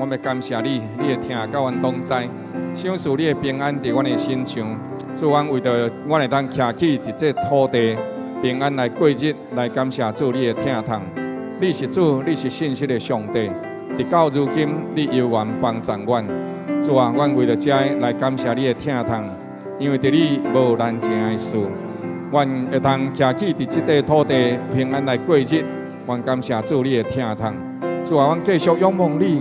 我们感谢你，你会听到阮同在，享受你的平安伫阮的身上。主，阮为着阮会当徛起一块土地，平安来过日，来感谢主你的听痛。你是主，你是信实的上帝。直到如今，你犹原帮助阮。主啊，阮为了这来感谢你的听痛，因为伫你无难成的事。阮会当徛起伫这块土地，平安来过日。阮感谢主你的听痛。主啊，阮继续仰望你。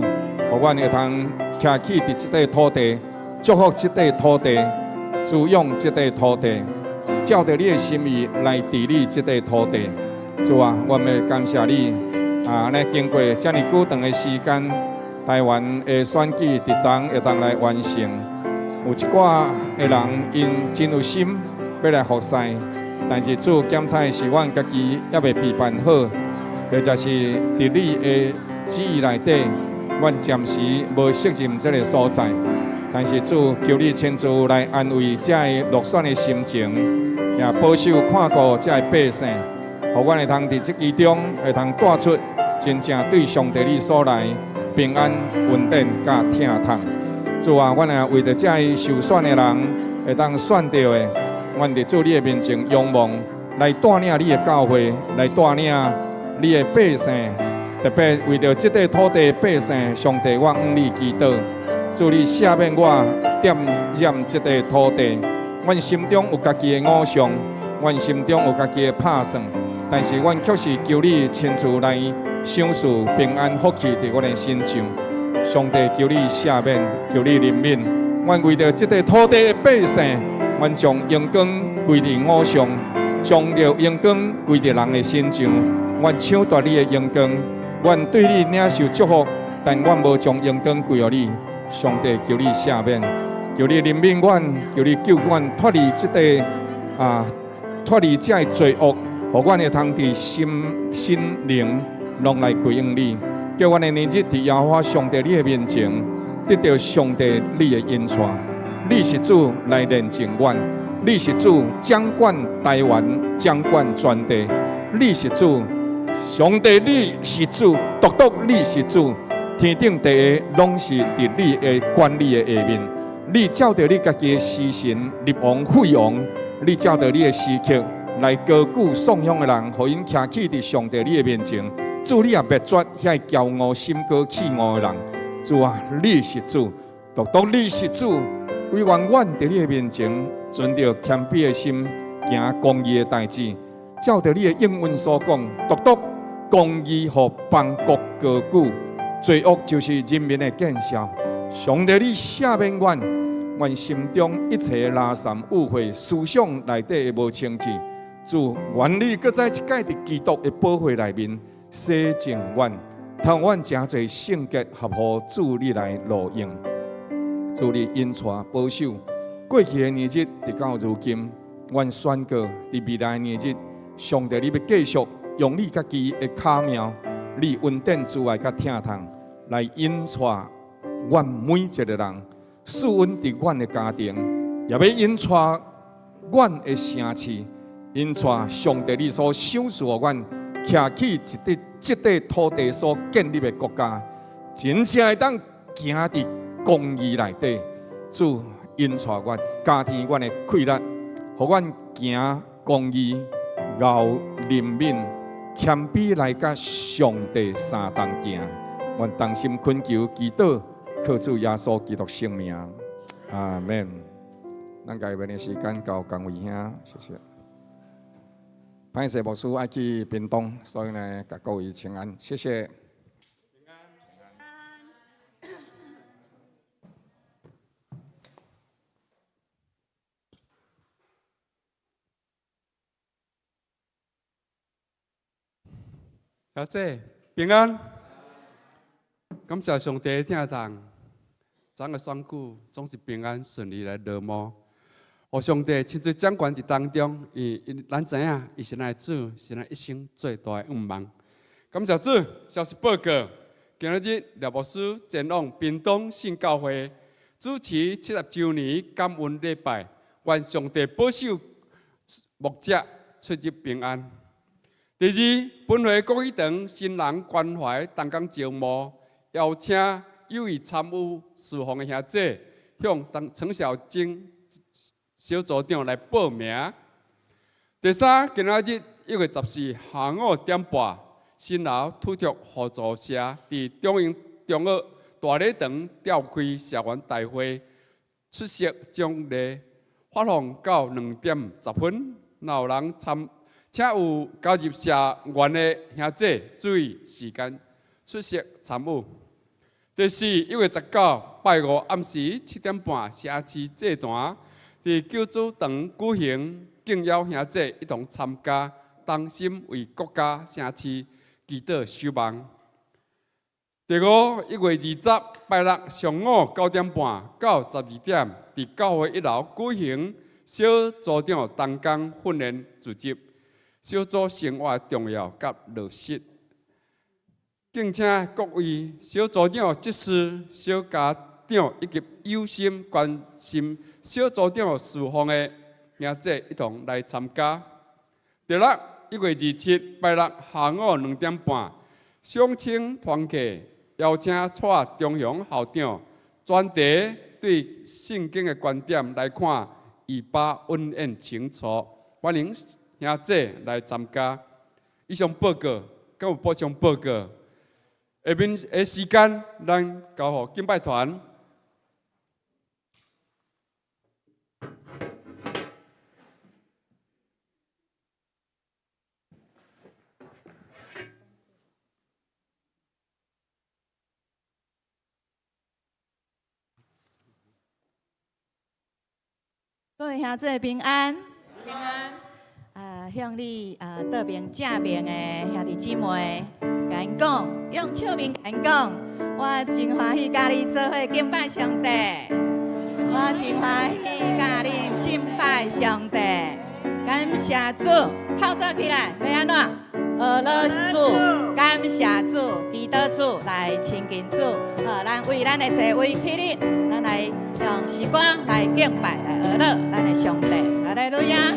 互阮会通徛起伫即块土地，祝福即块土地，滋养即块土地，照着你的心意来治理即块土地。主啊，我们要感谢你啊！安尼经过遮尔久长的时间，台湾的选举伫昨会当来完成。有一寡的人因真有心要来服侍，但是主检查的是阮家己还未备办好，或者是伫你的旨意内底。阮暂时无适任这个所在，但是主求你亲自来安慰这个落选的心情，也保守看顾这个百姓，互阮会通伫这其中会通带出真正对上帝你所来平安稳定甲疼痛。主啊，阮也为着这个受选的人会当选到的，阮伫主你的面前仰望，来带领你的教会，来带领你的百姓。特别为着这块土地百姓，上帝，我向你祈祷，祝你赦免我点染这块土地。阮心中有家己的偶像，阮心中有家己的打算，但是阮却是求你亲自来享受平安福气伫阮的身上。上帝，求你赦免，求你怜悯。阮为着这块土地的百姓，阮将阳光归伫偶像，将着阳光归伫人的身上。阮抢夺你的阳光。阮对你领受祝福，但阮无将阳光归予你。上帝，求你赦免，求你怜悯阮，求你救阮脱离这个脱离这个罪恶，互阮会通伫心灵拢来归应你。叫阮的年日伫耶和华上帝你的面前，得到上帝你的恩赐。你是主来认证阮，你是主掌管台湾，掌管全地，你是主。上帝，你是主，独独你是主，天顶地下拢是伫你的管理的下面。你照着你家己的时辰立王废王，你照着你的时刻来高举颂扬的人，互因徛起伫上帝你的面前。主，你也灭绝遐骄傲心高气傲的人。主啊，你是主，独独你是主，唯愿阮伫你的面前，存着谦卑的心，行公义的代志。照着你的应允所讲，独独公义和邦国高举，罪恶就是人民的见笑。上帝，你赦免阮心中一切拉散误会、思想内底的无清气。主，愿你搁再一届伫基督的保护内面洗净阮，通阮诚侪圣洁合乎主你来路用。主你恩赐保守过去的年日，直到如今，阮宣告伫未来的年日。上帝，你要继续用你家己的巧妙，你稳定慈爱甲疼痛，来引带阮每一个人，赐恩伫阮的家庭，也要引带阮的城市，引带上帝你所赏赐予阮徛起这块土地所建立的国家，真正会当行伫公义内底。主引带阮加添阮的气力，互阮行公义。熬怜悯、谦卑来甲上帝相同行，愿同心恳求、祈祷，靠主耶稣基督圣名，阿门。咱下面的时间到讲位兄，谢谢。歹势牧师爱去屏东，所以呢，甲各位请安，谢谢。小姐平安，感谢上帝的听从，咱的选举总是平安顺利来落幕。互上帝亲自掌权伫当中，咱知影，伊是咱的主，是咱一生最大的愿望。感谢主，消息报告，今日廖牧师前往屏东信教会主持70周年感恩礼拜，愿上帝保守牧者出入平安。第二，本会国语堂新人关怀同工招募，邀请有意参与侍奉的兄弟，向陈小晶小组长来报名。第三，今仔日1月14下午1点半，新楼土拓合作社伫中学大礼堂召开社员大会，出席将礼发放到2点10分。若有人请有加入社员的兄弟注意时间出席参与。第四，1月19拜五暗时7点半，社区祭坛伫九子堂举行，敬邀兄弟一同参加，同心为国家城市祈祷守望。第五，1月20拜六上午9点半到12点，伫教会1楼举行小组长同工训练组织，小组生活重要甲落实。敬请各位小组长、执事、小家长以及有心关心小组长侍奉的兄弟一同来参加。第六，1月27拜六下午2点半，乡亲团契邀请蔡中雄校长专题对圣经的观点来看以巴恩怨情仇，欢迎兄弟来参加。以上报告，敢有补充报告？下面的时间，咱交予敬拜团。各位兄弟平安。平安。向你倒边正面的兄弟姊妹，甲因讲，用笑面甲因讲，我真欢喜甲你做伙敬拜上帝。我真欢喜甲你敬拜上帝。感谢主，透早起来要安怎？俄罗斯主，感谢主，祈祷主，来亲近主。咱为咱的座位起立，咱来用时光来敬拜，来学乐咱的上帝。哈利路亚。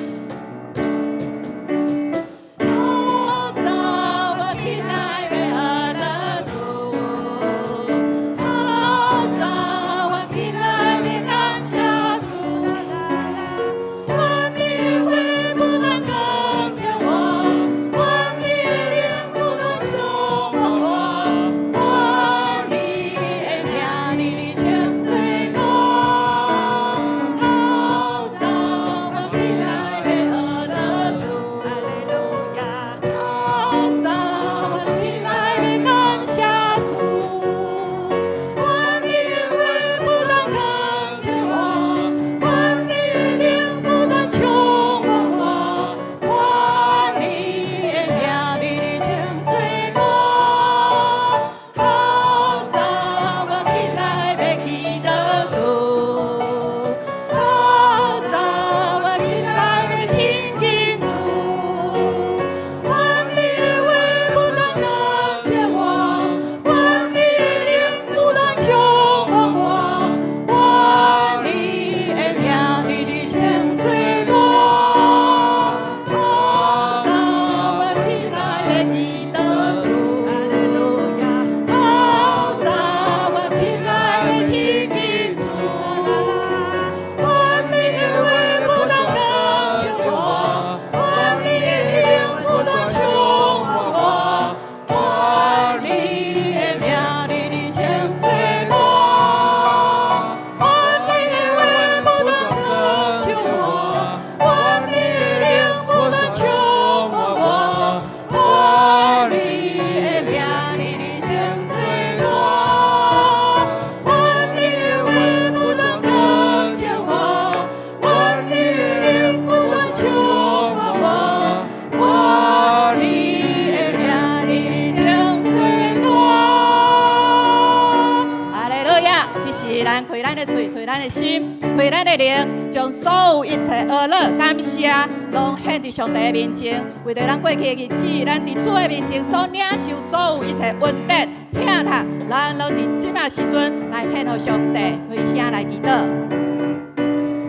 为咱的灵，将所有一切恶乐、感谢，拢献伫上帝的面前。为着咱过去的日子，咱伫主的面前所领受所有一切恩典、疼痛，咱拢伫即马时阵来献予上帝，开声来祈祷。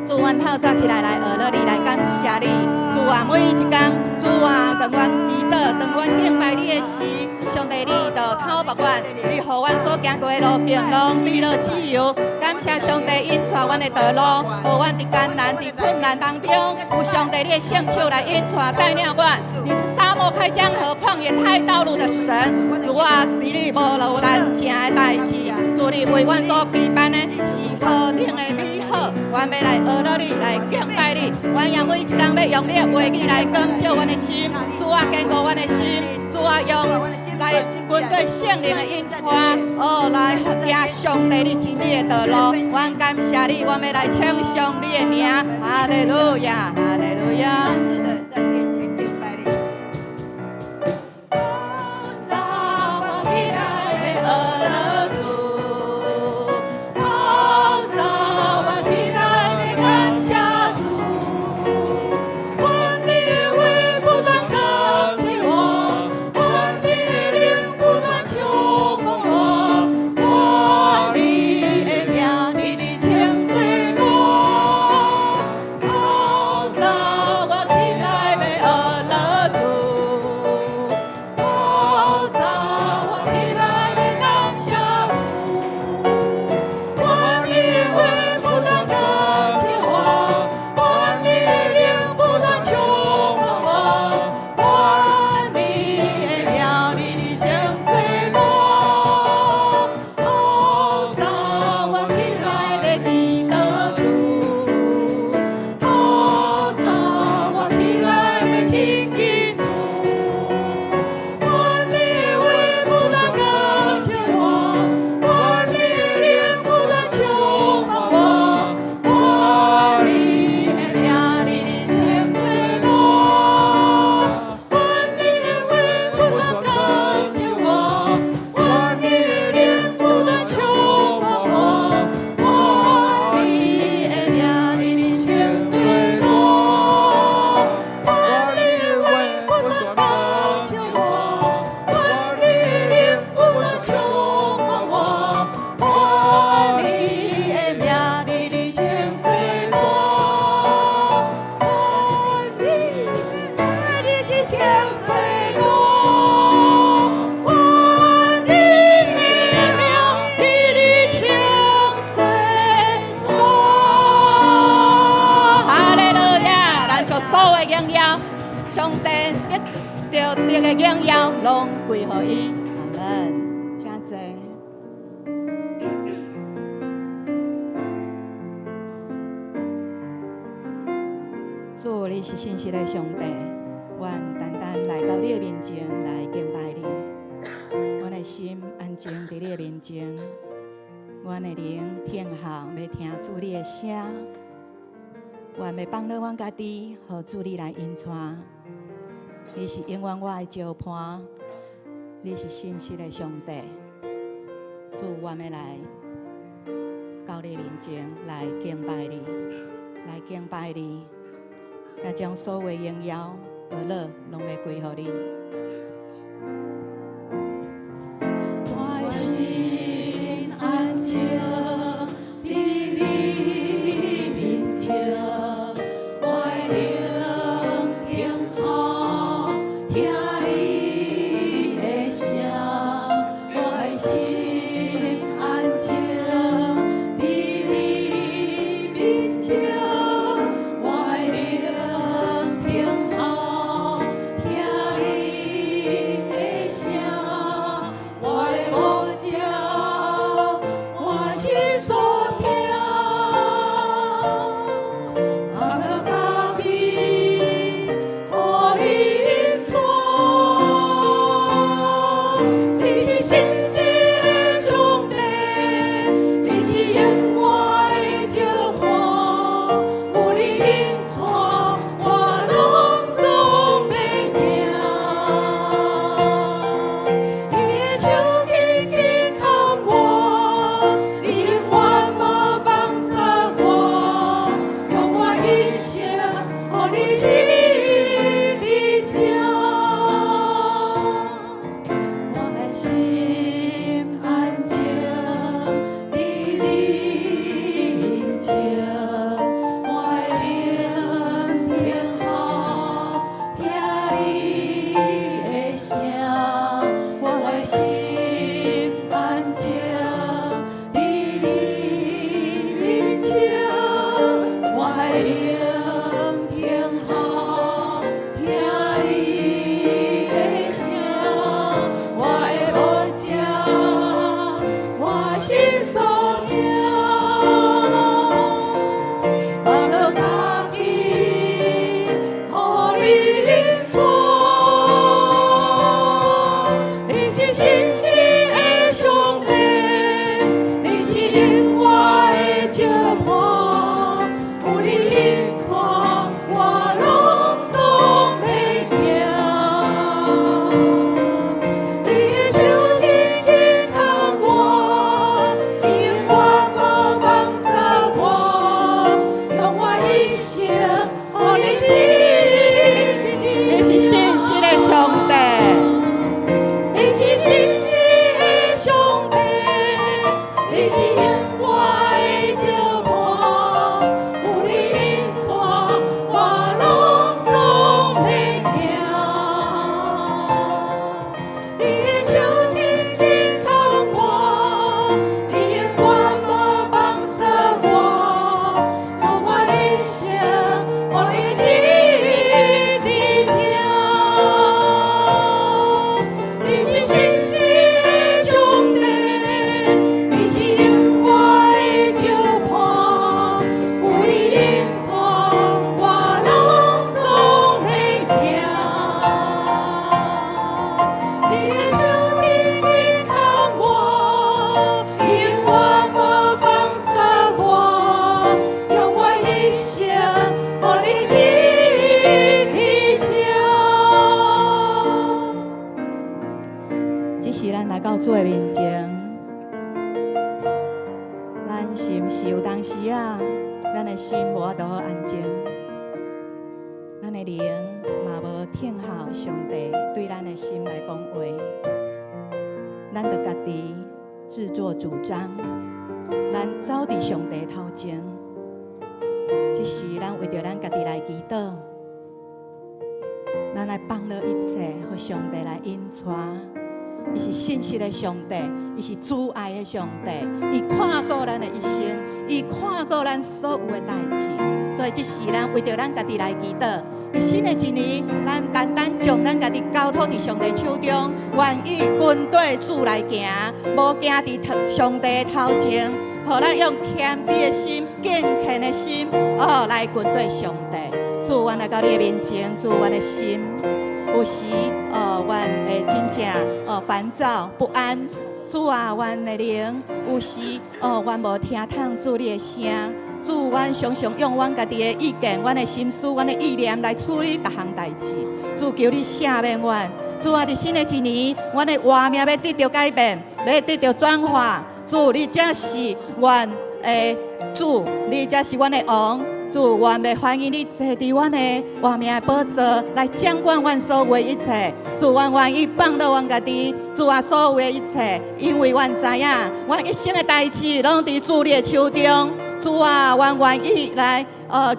主，阮透早起来来学乐你，来感谢你。主啊，每一天，主啊，当阮祈祷，当阮敬拜你的时，上帝你就透目阮，你予阮所行行过的路径，拢比了自由。感谢上帝引带阮的道路，互阮伫艰难、伫困难当中，有上帝你的圣手来引带带领阮。你是沙漠开江河、旷野开道路的神，主啊，伫你无有难成的代志，主你为阮所备办的是何等的美好，阮要来学了你，来敬拜你。阮也每一天要用你的话语来光照阮的心，主啊，坚固阮的心，主啊，用来军队圣灵的引带，来行上帝你真理的道路。阮感谢你，阮要来称颂你的名，哈利路亚，哈利路亚。值得在面前敬拜你。上帝一着你的荣耀，拢归乎伊。阿门。请坐。主，你是信实的上帝，阮单单来到你的面前来敬拜你。阮的心安静伫你的面前，阮的灵听候要听主你的声。阮要放了阮家己，互主你来引带。你是永远我的招伴，你是信实的上帝。主，我要来到你面前来敬拜你，来敬拜你，也将所有荣耀、乐乐拢要归乎你。我的心安静伫你面前。我的灵听候，听你。这时咱来到主的面前，咱是毋是有当时啊，咱的心无法度好安静，咱的灵嘛无听候上帝对咱的心来讲话，咱着家己自作主张，咱走伫上帝头前。这时咱为着咱家己来祈祷，咱来放落一切，互上帝来引带。伊是信实的上帝，伊是主爱的上帝，伊看顾咱的一生，伊看顾咱所有的代志。所以这时咱为着咱家己来祈祷。伫新的一年，咱单单将咱家己交托伫上帝手中，愿意跟对主来行，无行伫上帝头前，互咱用谦卑的心、敬虔的心，来跟对上帝。主，阮来到你的面前，主，阮的心有时阮会真正烦躁不安。主啊，阮的灵有时阮无听透主你的声。主，阮常常用阮家己的意见、阮的心思、阮的意念来处理各项代志。主，求你赦免阮。主啊，伫新的一年，阮的活命要得到改变，要得到转化。主，你才是阮的主，你才是阮的王。主，愿要欢迎你坐伫阮的活命的宝座，来掌管阮所有的一切。主，阮愿意放落阮家己，主啊，所有的一切，因为阮知影，阮一生的代志拢伫主你的手中。主啊，阮愿意来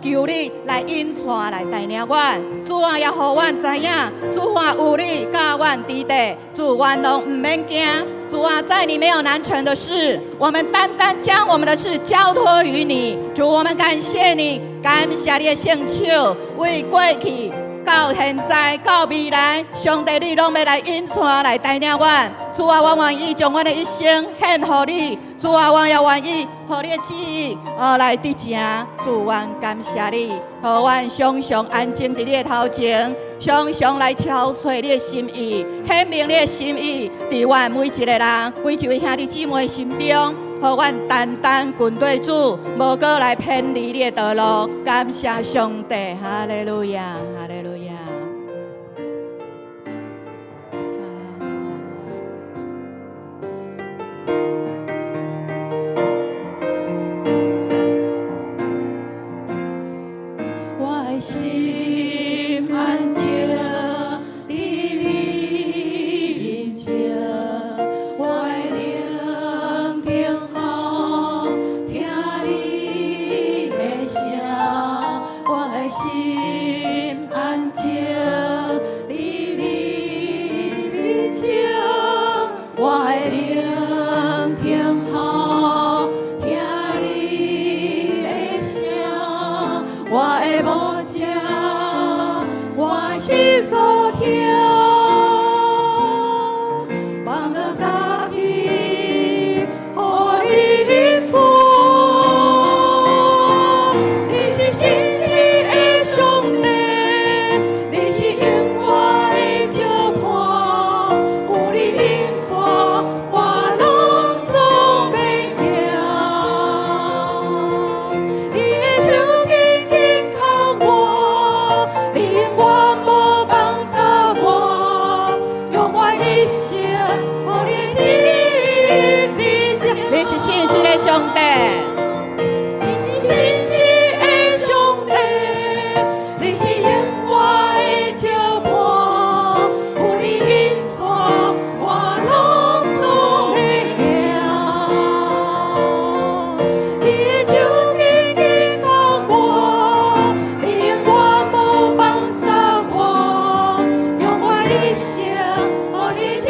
求你来引带来带领阮。主啊，也互阮知影，主啊，有你教阮伫地，主，阮拢毋免惊。主啊，在你没有难成的事，我们单单将我们的事交托于你。主，我们感谢你，感谢你的圣手，为过去到现在到未来，上帝你拢要来引带来带领阮。主啊，我愿意将我的一生献予你。主啊，我也愿意予你的旨意来执行。主，阮感谢你，互阮常常安静伫你的头前，常常来挑找你的心意，显明你的心意伫阮每一个人、每一位兄弟姊妹心中，互阮单单跟对主，无过来偏离你的道路。感谢上帝，哈利路亚，哈利路亚。心安静伫你面前，我的灵听候听你的声，我的心安静伫你面前，我的灵听候听你的声，我的梦。我是所听，放了家己，互你引带。你是信实的上帝，你是永远的招伴，有你引带，我拢总袂惊。你的手轻轻靠我，你我。你是信实的上帝，你是信实的上帝，你是永远的招伴，有你引带，我拢总会赢。你的手轻轻靠我，你永远无放下我，永远一生，互你指。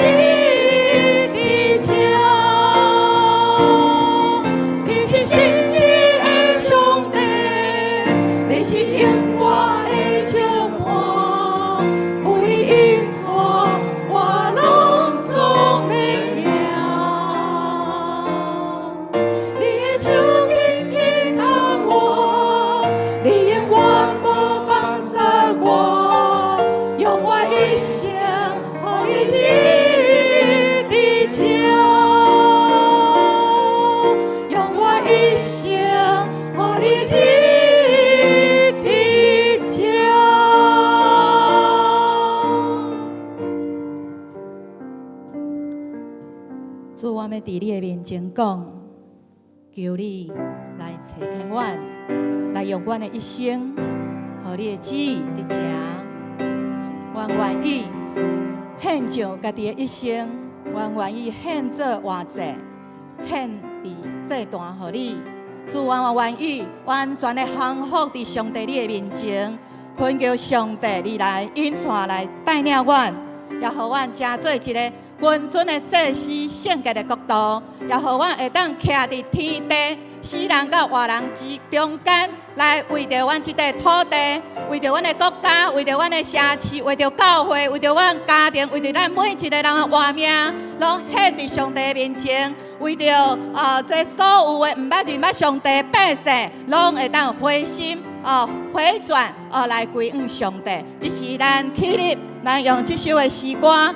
主，我要伫你的面前讲，求你来垂听阮，来用阮的一生，和你的旨意伫遮。阮愿意献上家己的一生，阮愿意献做活祭，献伫这段互你。主，阮愿意完全的降服伫上帝你的面前，恳求上帝你来引带来带领阮，也互阮成做一个君尊的祭司圣洁的国度，也互阮会当徛伫天地死人甲活人之中间，来为着阮即块土地，为着阮的国家，为着阮的社区，为着教会，为着阮家庭，为着咱每一个人的活命，拢献伫上帝面前。为着这所有的毋捌认捌上帝的百姓，拢会当回心回转来归向上帝。这是咱起立，咱用这首的诗歌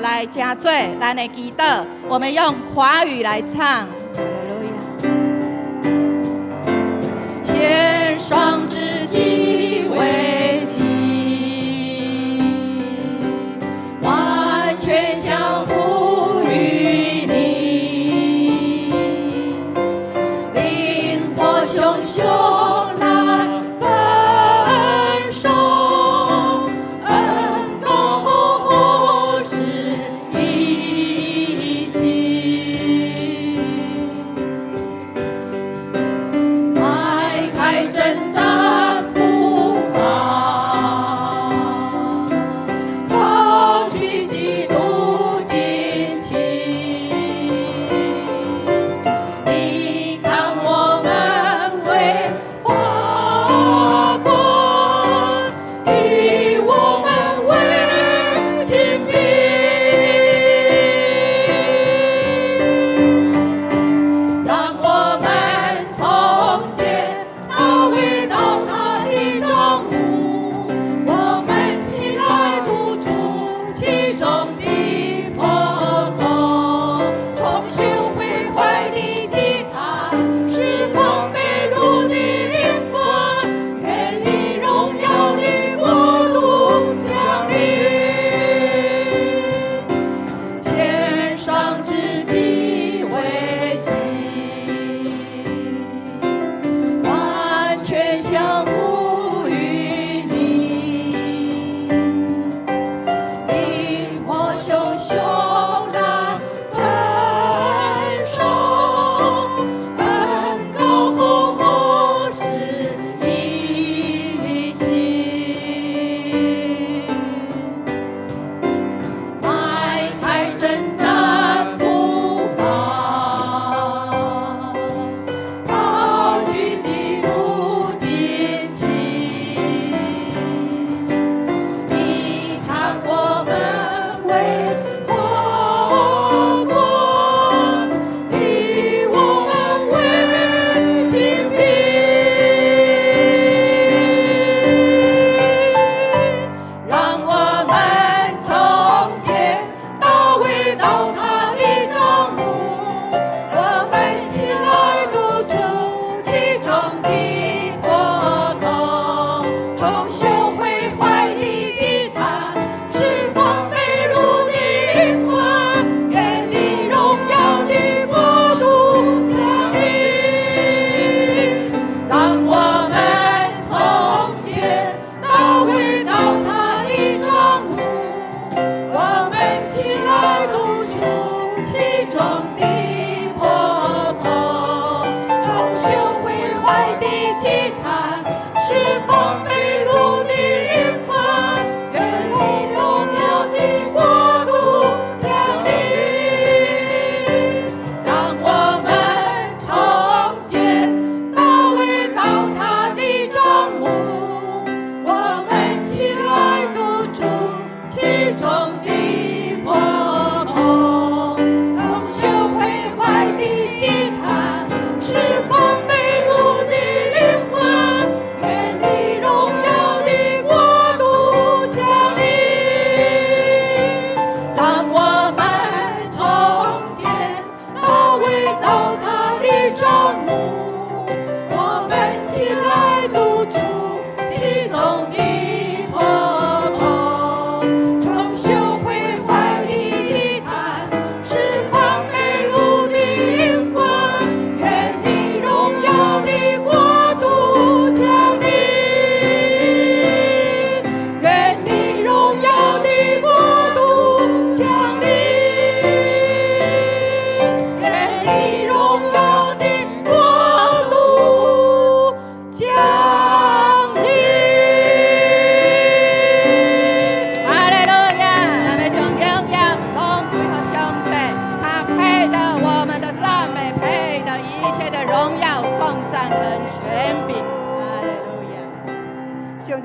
来成做咱的祈祷。我们用华语来唱。哈利路亚。献上自己为祭，完全降服于你。熊熊来分手，恩公是一己，迈开征战步伐，高举基督。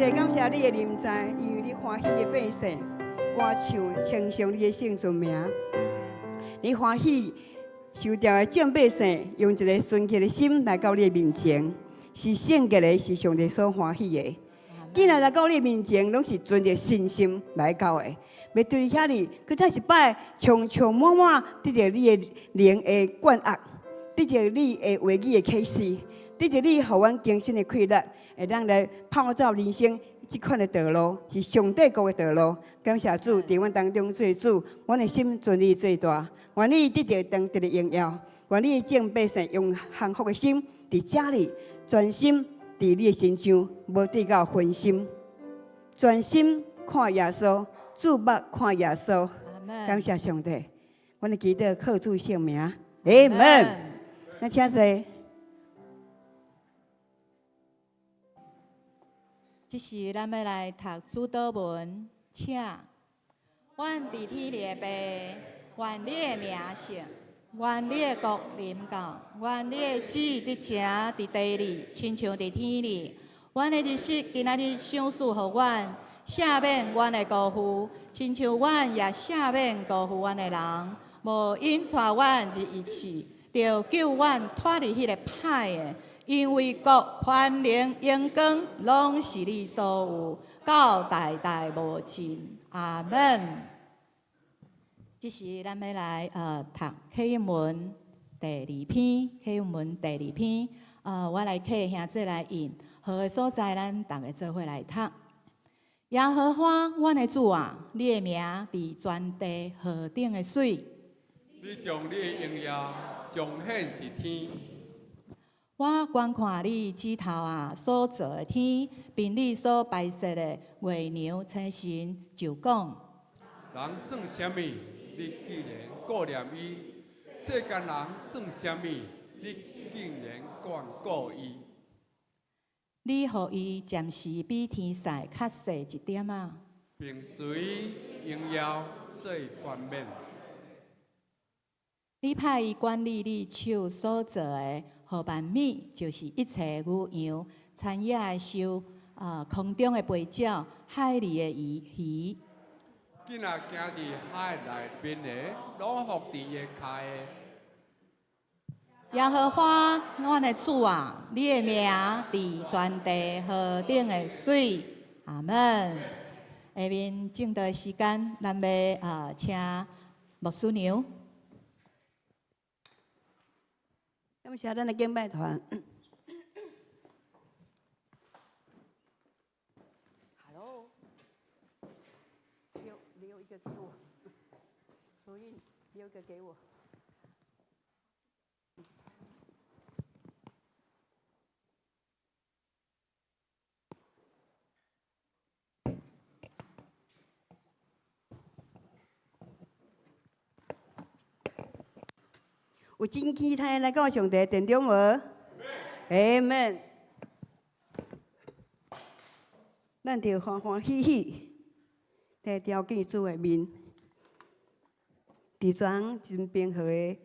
帝感谢你的临在，因为你欢喜的百姓，歌唱称颂你的圣尊名。你欢喜受调的众百姓，用一个纯洁的心来到你的面前，是圣洁的，是上帝所欢喜的。既然来到你的面前，拢是存着信心来到的，要对遐里，佮再一摆充充满满得着你的灵的灌压，得着你的话语的启示，得着你互阮精神的快乐，会当来泡走人生这款的道路，是上帝国的道路。感谢主，伫阮当中做主，阮的心尊你最大，愿你得着当地的荣耀，愿你众百姓用幸福的心伫家里专心。伫你的身上，无对到分心，专心看耶稣，注目看耶稣。感谢上帝，阮的祈祷靠主圣名，阿门。那请坐。这时咱要来读主祷文，请。阮伫天里的爸，愿你的名圣。愿你的国临到，愿你的旨意伫遮伫地里，亲像伫天里。阮的日食今仔日赏赐予阮，赦免阮的辜负，亲像阮也赦免辜负阮的人。无因带阮入一切，就救阮脱离迄个歹的。因为国、权能、荣光，拢是你所有，到代代无尽。阿门。这时，咱要来读启应文第2篇。启应文第2篇，我来替兄弟来引，好个所在，咱大家做伙来读。耶和华，阮的主啊，你的名伫全地何等的水！你将你的荣耀彰显伫天。我观看你指头啊所造的天，并你所摆设的月牛星神，就讲：人算什么？你竟然顾念伊；世间人算什么？你竟然眷顾伊。你予伊暂时比天使较细一点啊，并随荣耀最冠冕。你派伊管理你手所造的河万米，就是一切牛羊、田野的兽、空中的飞鸟、海里的鱼。今仔行伫海内面的，拢伏伫伊骹的。耶和华，阮的主啊，你的名伫全地何等的水！阿门。下面正道时间，咱要请牧师娘。感谢咱的敬拜团。Hello， 留一个给我，所以留一个给我。有真期待来到上帝殿中无？阿门。咱就欢欢喜喜来朝见主的面，伫这真平和的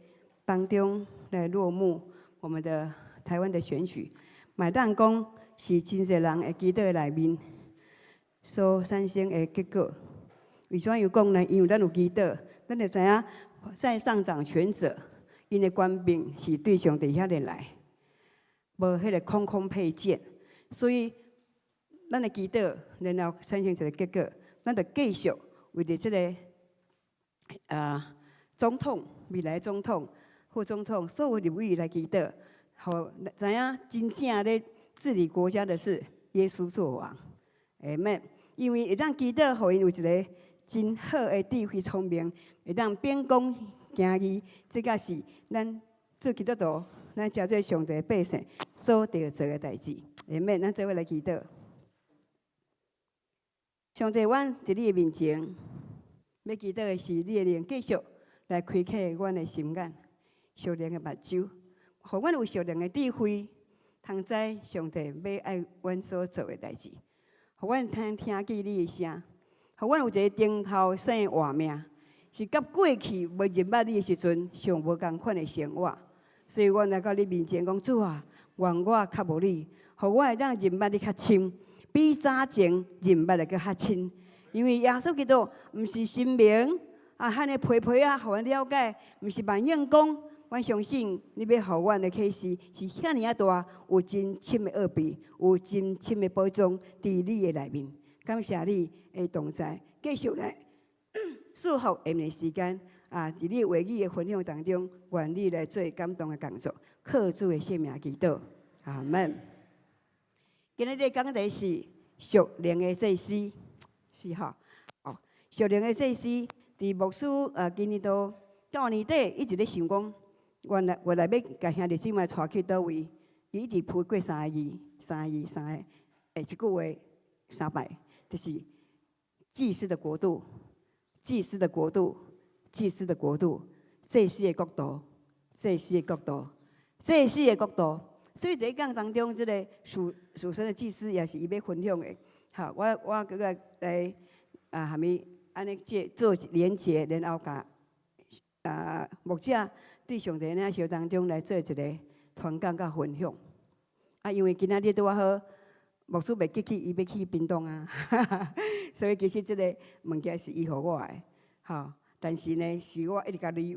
当中来落幕我们的台湾的选举。买当讲是真侪人会记得内面所产生的结果。为怎样讲呢？因为咱有记得，咱就知影在上掌权者。因的官兵是对上帝遐个来，无迄个空空配件，所以咱的祈祷，然后产生一个结果，咱就继续为着这个总统、未来总统、副总统所有立委来祈祷，好知影真正咧治理国家的是耶稣做王，阿门。因为会当祈祷，互因有一个真好的智慧聪明，会当秉公。行义，这个是咱做基督徒，咱叫做上帝百姓所得做的代志。下面咱做伙来祈祷。上帝，阮伫你的面前，要祈祷的是你的灵继续来开启阮的心眼、属灵的目睭，互阮有属灵的智慧，通知上帝要爱阮所做的代志，互阮通听见你的声，互阮有一个顶头生的活命。是甲过去无认捌你的时阵，上无共款的生活，所以我来到你面前讲主啊，愿我较无你，互我会当认捌你较深，比早前认捌的搁较亲。因为耶稣基督毋是神明啊，汉的皮皮啊，互阮了解，毋是万应公。阮相信你要互阮的启示是遐尼啊大，有真深的奥秘，有真深的宝藏伫你的内面。感谢你的同在，继续来祝福下面的时间啊！伫你话语的分享当中，愿你来做感动的工作，靠主的性命祈祷，阿门。今日的讲题是属灵的祭司，是吼哦，属灵的祭司，伫牧师今年到年底一直咧想讲。我来要甲兄弟姊妹带去倒位？伊一直批过3个字，一句话3摆，就是祭司的国度，祭司的国度，祭司的国度，祭司的国度，祭司的国度，祭司的国度。所以这一讲当中，这个属神的祭司也是伊要分享的。好，我搿个来下面安尼做连结，然后甲牧者。对上帝领袖当中来做一个传讲甲分享，因为今仔日拄啊好，牧师袂记起伊要去屏东啊，所以其实这个物件是伊予我的，好，但是呢，是我一直甲你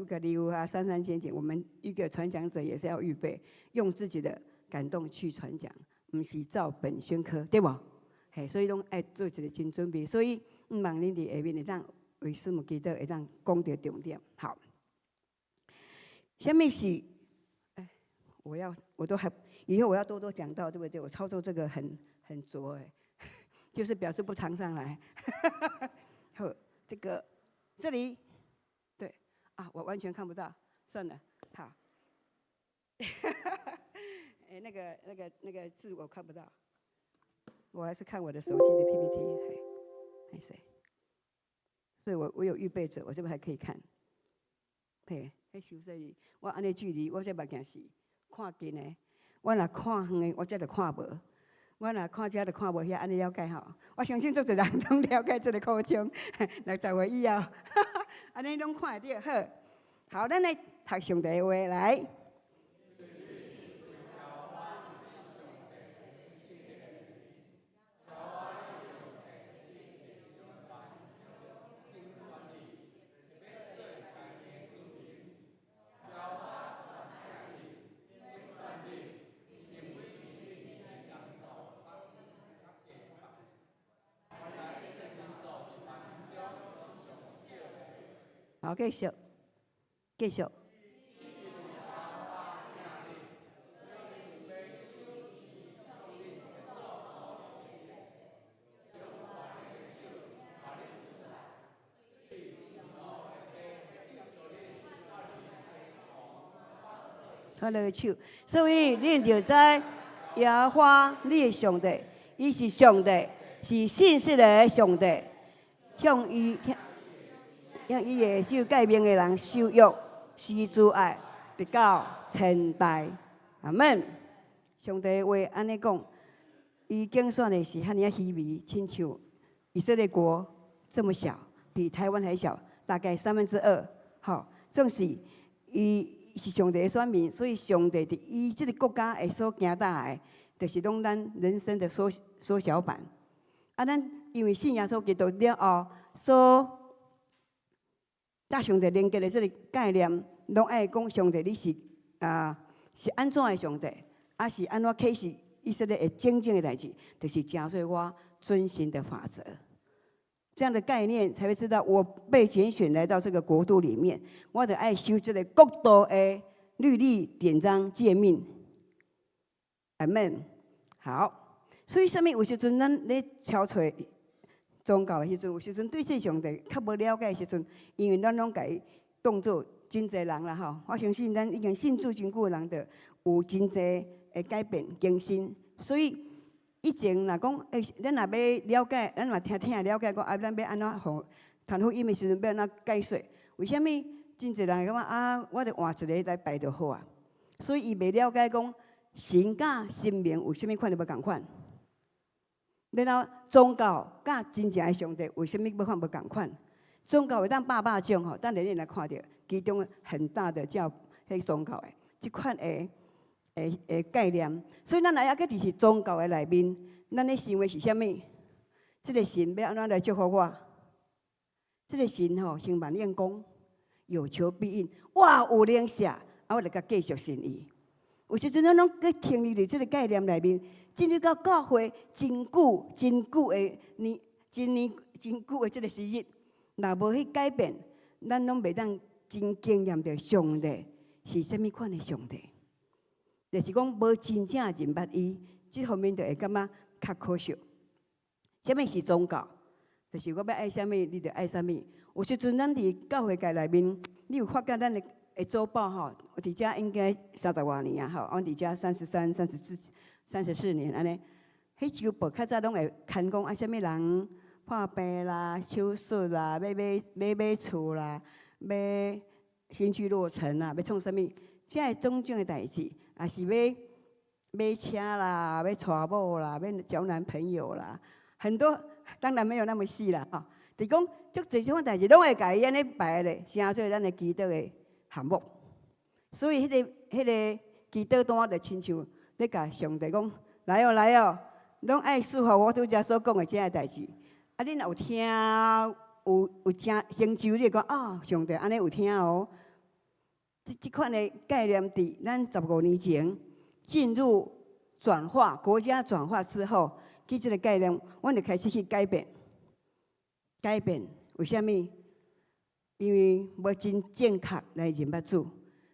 啊，三千我们一个传讲者也是要预备，用自己的感动去传讲，毋是照本宣科，对无？嘿，所以拢爱做一个真准备，所以毋望恁伫下面会当为师母祈祷，会当讲到重点，好。下面是，我都还以后我要多多讲到，对不对？我操作这个很拙哎，就是表示不常上来。好，这里，对啊，我完全看不到，算了，好。那个字我看不到，我还是看我的手机的 PPT， 还是，所以我有预备着，我这边还可以看，对。迄收说，我安尼距离，我这目镜是看近的。我若看远的，我这就看无；我若看遮就看无遐，安尼了解吼。我相信做一人拢了解这个口腔，60岁以后，安尼拢看会到好。好，咱来读上帝的话来。好，继续。他那个手，所以恁就知耶和华你的上帝，伊是上帝，是信实的上帝，向伊的手改名的人受辱，施主爱，直到千代。阿门。上帝话安尼讲，伊竞选的是遐尼啊稀微，亲像以色列国这么小，比台湾还小，大概2/3。好，总是伊。是上帝的选民，所以上帝伫伊即个国家会所行大的，就是拢咱人生的缩小版。咱因为信耶稣基督了后，所甲上帝连接的即个概念，拢爱讲上帝你是是安怎的上帝，是安怎启示以色列的真正的代志，就是加税我遵循的法则。这样的概念才会知道，我被拣选来到这个国度里面，我得爱守这个国度的律例、典章、诫命。阿门。好，所以什么有时阵咱咧敲找宗教的时阵，有时阵对这上帝较无了解的时阵，因为咱拢家当作真侪人啦吼。我相信咱已经信主真久的人，就有真侪的改变更新，所以。以前若讲，咱若要了解，咱嘛听了解讲，咱要安怎互传福音的时阵要安怎解说？为虾米真侪人讲我得换一个来拜就好啊？所以伊袂了解讲神甲神明有虾米款的无共款，然后宗教甲真正的上帝为虾米要看无共款？宗教会当百种吼，等下恁来看到其中很大的叫迄宗教的即款的概念，所以咱来个就是宗教的内面，咱咧想的是啥物？这个神要安怎来祝福我？这个神吼，先万应公，有求必应。我有灵下，我就甲继续信伊。有时阵咱拢去听你伫这个概念内面，进入到教会真久的年的这个时日，若无去改变，咱拢袂当真经验到上帝是啥物款的上帝。就是讲无真正认捌伊，这方面就会感觉较可惜。啥物是宗教？就是我要爱啥物，你就爱啥物。有时阵咱伫教会界内面，你有发觉咱的周报吼，我伫遮应该30多年啊，吼，我伫遮33、34年安尼。迄周报较早拢会牵讲啊，啥物人破病啦、手术啦、要买厝啦、要新居落成啦、要创啥物，这种种的代志，也是要买车啦、要娶某啦、要交男朋友啦，很多当然没有那么细啦，吼。就是讲足侪种代志，拢会家己安尼摆咧，成做咱的基督的项目。所以迄个基督单就亲像咧甲上帝讲：来哦来哦，拢爱适合我拄则所讲的这个代志。啊，恁若有听有成就，你讲哦，上帝安尼有听哦。这款的概念伫咱15年前进入转化国家转化之后，去这个概念，我就开始去改变。改变为虾米？因为无真正确来认捌主，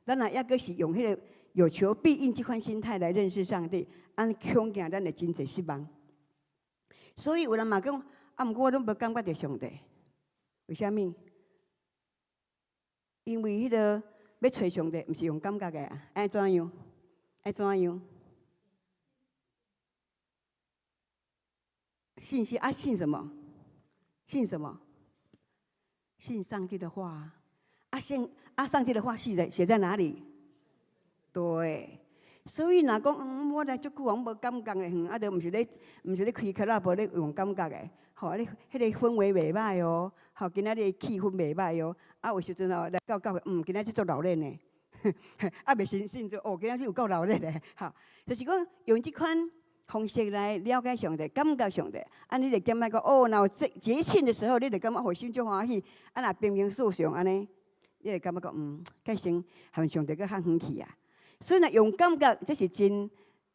咱若抑阁是用迄个有求必应这款心态来认识上帝，安恐惊咱会真侪失望。所以有人嘛讲，啊，毋过我拢无感觉到上帝，为虾米？因为迄个要找上帝，毋是用感觉的啊，爱怎样？爱怎样？信息啊，信什么？信什么？信上帝的话啊，上帝的话写在哪里？对，所以若讲我来足久，我无感觉的，啊，就毋是咧开课啦，无咧用感觉的，吼，迄个氛围袂歹哦，吼，今仔日气氛袂歹哦，啊，有时阵哦来到教会，今仔日做老练的，啊，袂信做哦，今仔日有够老练的，吼，就是讲用这款方式来了解上帝，感觉上帝，啊，你就感觉讲哦，若有节庆的时候，你就感觉心足欢喜，啊，若平平素常安尼，你就感觉讲改成和上帝搁较远去啊。所以呢，用感觉这是真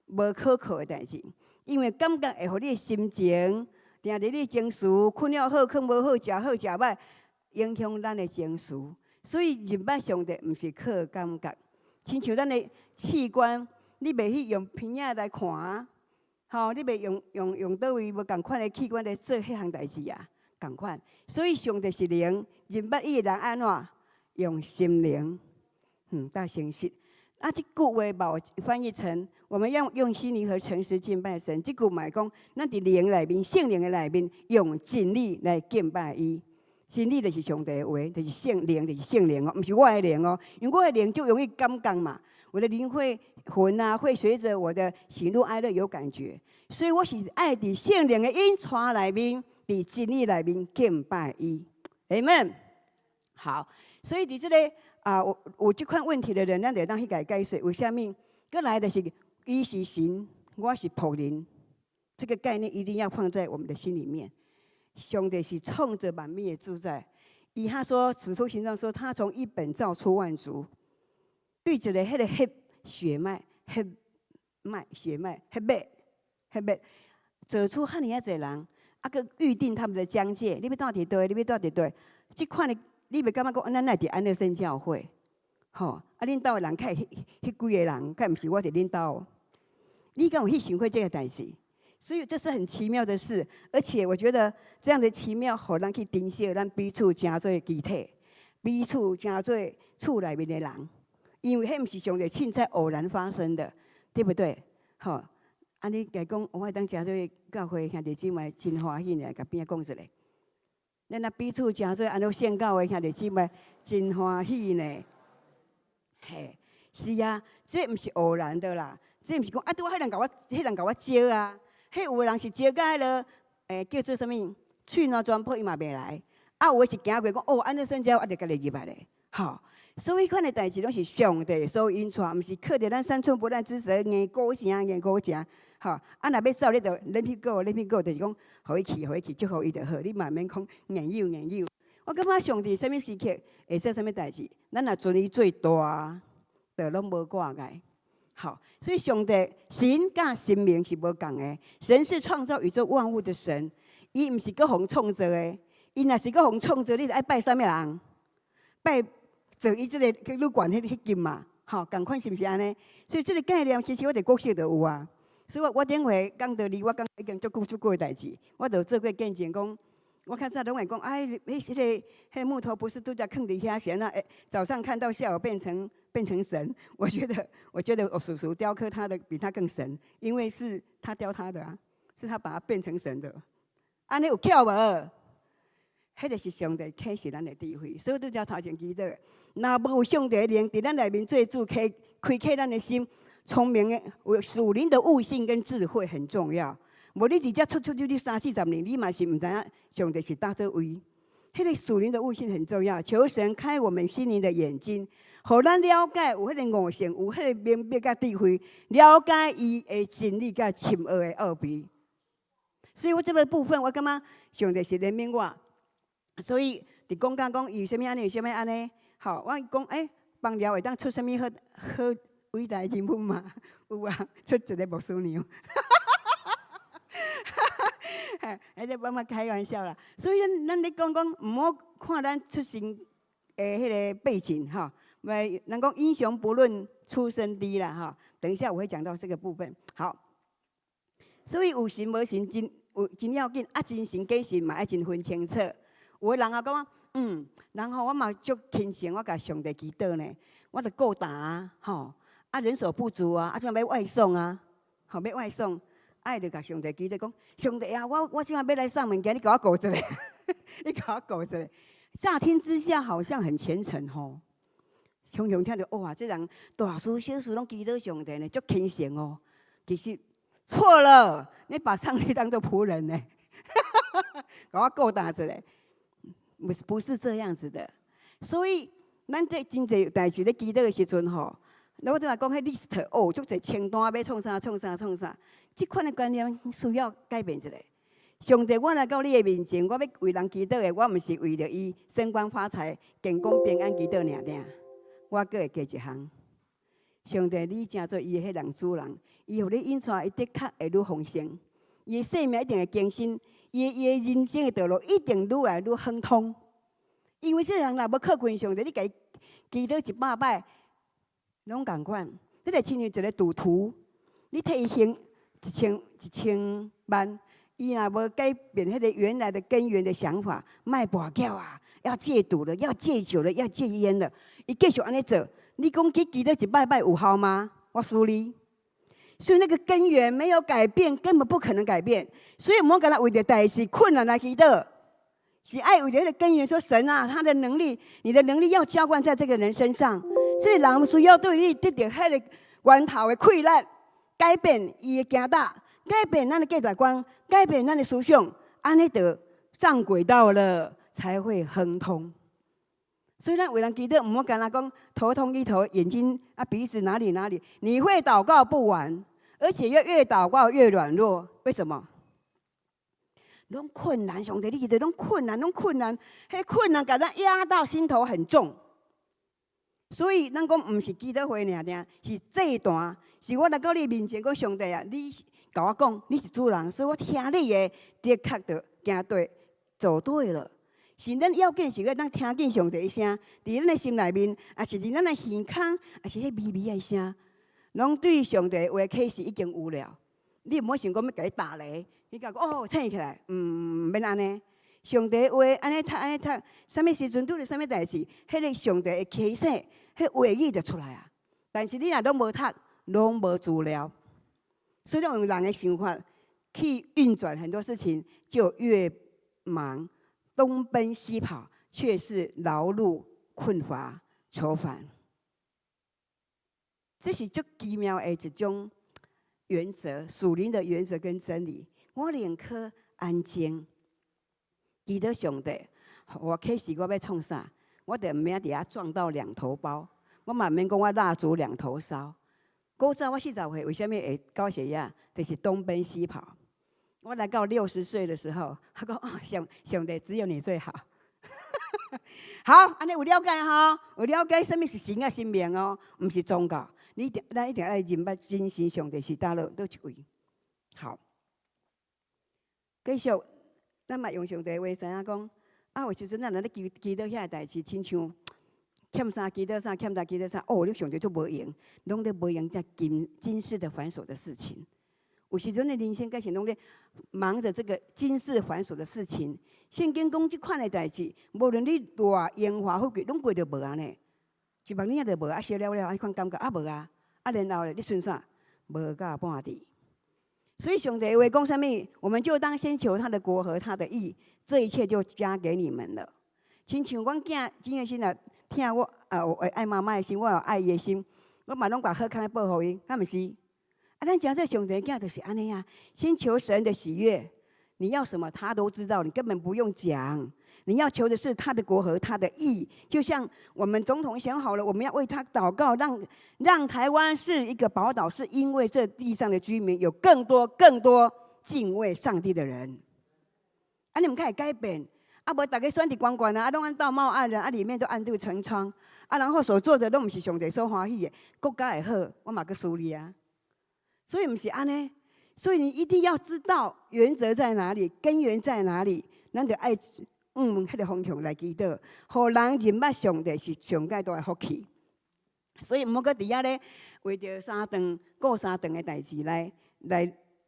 无可靠的代志，因为感觉会互你的心情，定伫你情绪困了好，困无好，食好食歹，影响咱的情绪。所以认捌上帝毋是靠感觉，亲像咱的器官，你袂去用片仔来看。吼，你袂用倒位无共款的器官来做迄项代志啊，共款。所以上帝是灵，认捌伊的人安怎用心灵，到诚实。啊，这句话把我翻译成：我们要用心灵和诚实敬拜神。这句嘛讲，咱伫灵内面、圣灵的内面，用真理来敬拜伊。真理就是上帝的话，就是圣灵，就是圣灵哦，毋是我的灵哦，因为我的灵就容易感觉嘛。我的灵魂啊，会随着我的喜怒哀乐有感觉，所以我是爱伫圣灵的引带内面，伫真理内面敬拜伊。Amen。好，所以伫这个有这款问题的人，咱就当去解释为什么？过来的是伊是神，我是仆人，这个概念一定要放在我们的心里面。上帝是冲着万民的主宰，以他说《使徒行传》说，他从一本造出万族。对一个迄个血脉，做出遐尼啊侪人，啊个预定他们的疆界，你要到伫倒？你要到伫倒？即款的，你袂感觉讲，咱来伫安乐圣教会，吼，啊恁兜的人，迄几个人，敢毋是我伫恁兜？你敢有去想过这个代志？所以这是很奇妙的事，而且我觉得这样的奇妙，互咱去珍惜咱彼此成做肢体，彼此成做厝内面的人。因为迄毋是上帝凊彩偶然发生的，对不对？吼，安尼甲讲，我当诚做教会兄弟姊妹真欢喜呢，甲边仔讲一下。咱若彼此诚做安尼宣教的兄弟姊妹真欢喜呢。嘿，是啊，这毋是偶然的啦，这毋是讲啊，拄我迄人甲我招啊，迄有的人是招甲迄落叫做啥物？喙若全破伊嘛袂来，啊有的是行过讲哦，安尼圣教我就甲你入来咧，吼。所以款的代志拢是上帝所引带，毋是靠着咱三寸不烂之舌硬鼓声，吼，啊，若要走，你就 let me go，let me go，就是讲，互伊去，互伊去，祝福伊就好。你慢慢讲，硬有硬有。我感觉上帝什么时刻会做什么代志，咱若尊伊最大，就拢无挂碍。好，所以上帝神甲神明是无共的。神是创造宇宙万物的神，伊毋是搁互创造的。伊若是搁互创造，你就爱拜啥物人？拜做伊即个旅馆迄间嘛，吼，共款是毋是安尼？所以即个概念其实我伫国小就有啊。所以我顶回讲道理，我讲已经足久的代志，我就做过见证讲。我较早拢会讲，哎，迄个木头不是都在坑底下悬啊？早上看到，下午变成神。我觉得我叔叔雕刻他的比他更神，因为是他雕他的啊，是他把它变成神的。安尼有巧无？迄个是上帝启示咱的智慧，所以都叫头前记得。若无有上帝的灵伫咱内面做主，开启咱的心，聪明的有属灵的悟性跟智慧很重要。无你直接出去30-40年，你嘛是唔知影上帝是搭做位。迄个属灵的悟性很重要，求神开我们心灵的眼睛，互咱了解有迄个悟性，有迄个明白甲智慧，了解伊的真理甲深奥的奥秘。所以我这个部分，我感觉上帝是怜悯我，所以伫讲伊有啥物安尼，有啥物安尼。好，我讲邦寮会当出啥物好伟大的人物嘛？有啊，出一个牧师娘。还在慢慢开玩笑啦，所以咱咧讲，唔好看咱出身诶迄个背景哈，人讲英雄不论出身低啦哈。等一下我会讲到这个部分。好，所以有神无神真要紧，啊真神假神嘛爱真分清楚。有的人啊讲然后我嘛足虔诚，我甲上帝祈祷呢，我着顾大啊，吼，啊人手不足啊，怎要外送啊，吼要外送。爱就甲上帝祈祷讲，上帝啊，我今晚要来送物件，你甲我顾一下，你甲我顾一下。乍听之下好像很虔诚吼，常常听到哇，这人大事小事拢祈祷上帝呢，足虔诚哦。其实错了，你把上帝当作仆人呢，甲我顾大一下，不是这样子的。所以咱这真侪代志咧祈祷的时阵吼。我拄仔讲迄 list 哦，足侪清单要创啥，即款的观念需要改变一下。上帝，我来到你的面前，我要为人祈祷的，我毋是为着伊升官发财、健康平安祈祷尔。我阁会加一项，上帝，你真做伊的迄人主人，伊互你引出来，伊的确会愈丰盛，伊的生命一定会更新，伊的人生的道路一定愈来愈亨通。因为这人若要靠近上帝，你家祈祷100摆。拢共款，你来亲像一个赌徒，你替伊还1000万，伊若无改变迄个原来的根源的想法，卖跋筊啊，要戒赌了，要戒酒了，要戒烟了，伊继续安尼做，你讲去祈祷100摆有效吗？我输你。所以那个根源没有改变，根本不可能改变。所以唔好跟他为着代志困难来祈祷，是爱为着迄个根源说神啊，他的能力，你的能力要浇灌在这个人身上。这个人需要对你得到迄个源头的溃烂，改变伊的行大，改变咱的价值观，改变咱的思想，安尼就上轨道了，才会亨通。所以咱为人祈祷，唔好干那讲头痛医头，眼睛啊鼻子哪里，你会祷告不完，而且越祷告越软弱。为什么？拢困难，上帝你记得拢困难，迄困难把咱压到心头很重。所以，咱讲唔是祈祷会尔，是这段，是我来到你面前讲上帝啊，你甲我讲你是主人，所以我听你的，的确着行对，走对了。是咱要紧是要咱听见上帝的声，伫咱的心内面，也是伫咱的耳孔，也是迄微微的声，拢对上帝话启示已经有了。你唔好想讲要甲伊打雷，你甲讲醒起来，免安尼。上帝话安尼读，啥物时阵拄着啥物代志，迄个上帝的启示。迄话语就出来啊！但是你若拢无读，拢无资料，所以用人的想法去运转很多事情，就越忙，东奔西跑，却是劳碌困乏愁烦。这是足奇妙的一种原则，属灵的原则跟真理。我宁可安静，祈祷上帝，我启示我要创啥？我就毋免伫遐撞到两头包，我嘛免讲我蜡烛两头烧，古早我40岁，为什么会高血压？就是东奔西跑。我来到60岁的时候，他讲哦，上帝只有你最好。好，安尼有了解吼？有了解什么是神的生命哦？唔是宗教，咱一定要认捌真神上帝是倒一位。好，继续，咱嘛用上帝话知影讲，啊，有时阵咱咧祈祷遐代志，亲像欠啥祈祷啥，欠啥祈祷啥，哦，你上帝就无用，拢咧无用在今世的繁琐的事情。有时阵的人生，开始拢咧忙着这个今世繁琐的事情。圣经讲即款的代志，无论你大荣华富贵，拢过着无安尼。一万年也着无，啊，烧了了，啊，款感觉啊无啊，啊，然后咧，你剩啥？无到半滴。所以上帝话讲啥物？我们就当先求他的国和他的义，这一切就加给你们了。亲像阮囝真诶心啊，听我我爱妈妈的心，我有爱伊的心，我嘛拢把好康报互伊，敢毋是？啊，咱讲这上帝囝就是安尼啊，先求神的喜悦，你要什么他都知道，你根本不用讲。你要求的是他的国和他的义，就像我们总统想好了，我们要为他祷告，让台湾是一个宝岛，是因为这地上的居民有更多敬畏上帝的人。啊，你们开始改变，啊，无大家选伫关关啊，拢按道貌岸然，啊，里面都暗度陈仓，啊，然后所做的都不是上帝所欢喜的，国家会好，我嘛去输你啊。所以不是安尼，所以你一定要知道原则在哪里，根源在哪里，咱就爱迄个方向来祈祷，互人认捌上帝是上界大的福气。所以毋好搁伫遐咧为着过三顿的代志来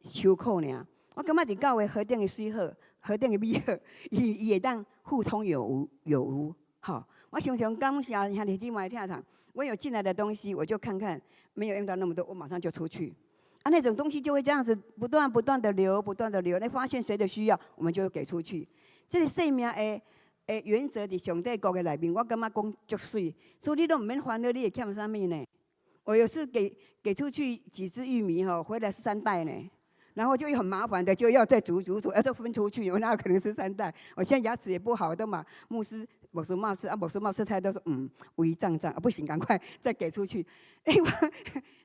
受苦尔。我感觉伫教会何等的水好，何等的美好，伊会当互通有无。好，我常常感谢兄弟姊妹听堂，我有进来的东西，我就看看，没有用到那么多，我马上就出去。啊，那种东西就会这样子不断的流，来发现谁的需要，我们就给出去。这是生命的原则伫上帝国的内面，我感觉讲足水，所以你都唔免烦恼，你会欠啥物呢？我有次给出去几只玉米吼，回来是3袋呢，然后就很麻烦的就要再煮，要再分出去，我哪有可能是3袋？我现在牙齿也不好，都嘛牧师牧师冒吃啊，牧师冒吃菜都说胃胀啊，不行，赶快再给出去。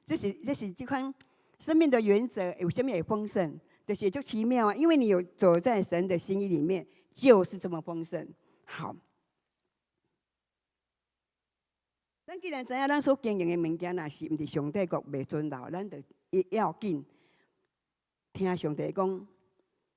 这是这款。生命的原则有什么也丰盛，就是就奇妙啊！因为你有走在神的心意里面，就是这么丰盛。好，咱既然知影咱所经营的物件，若是毋是上帝国未遵守，咱就要紧听上帝讲，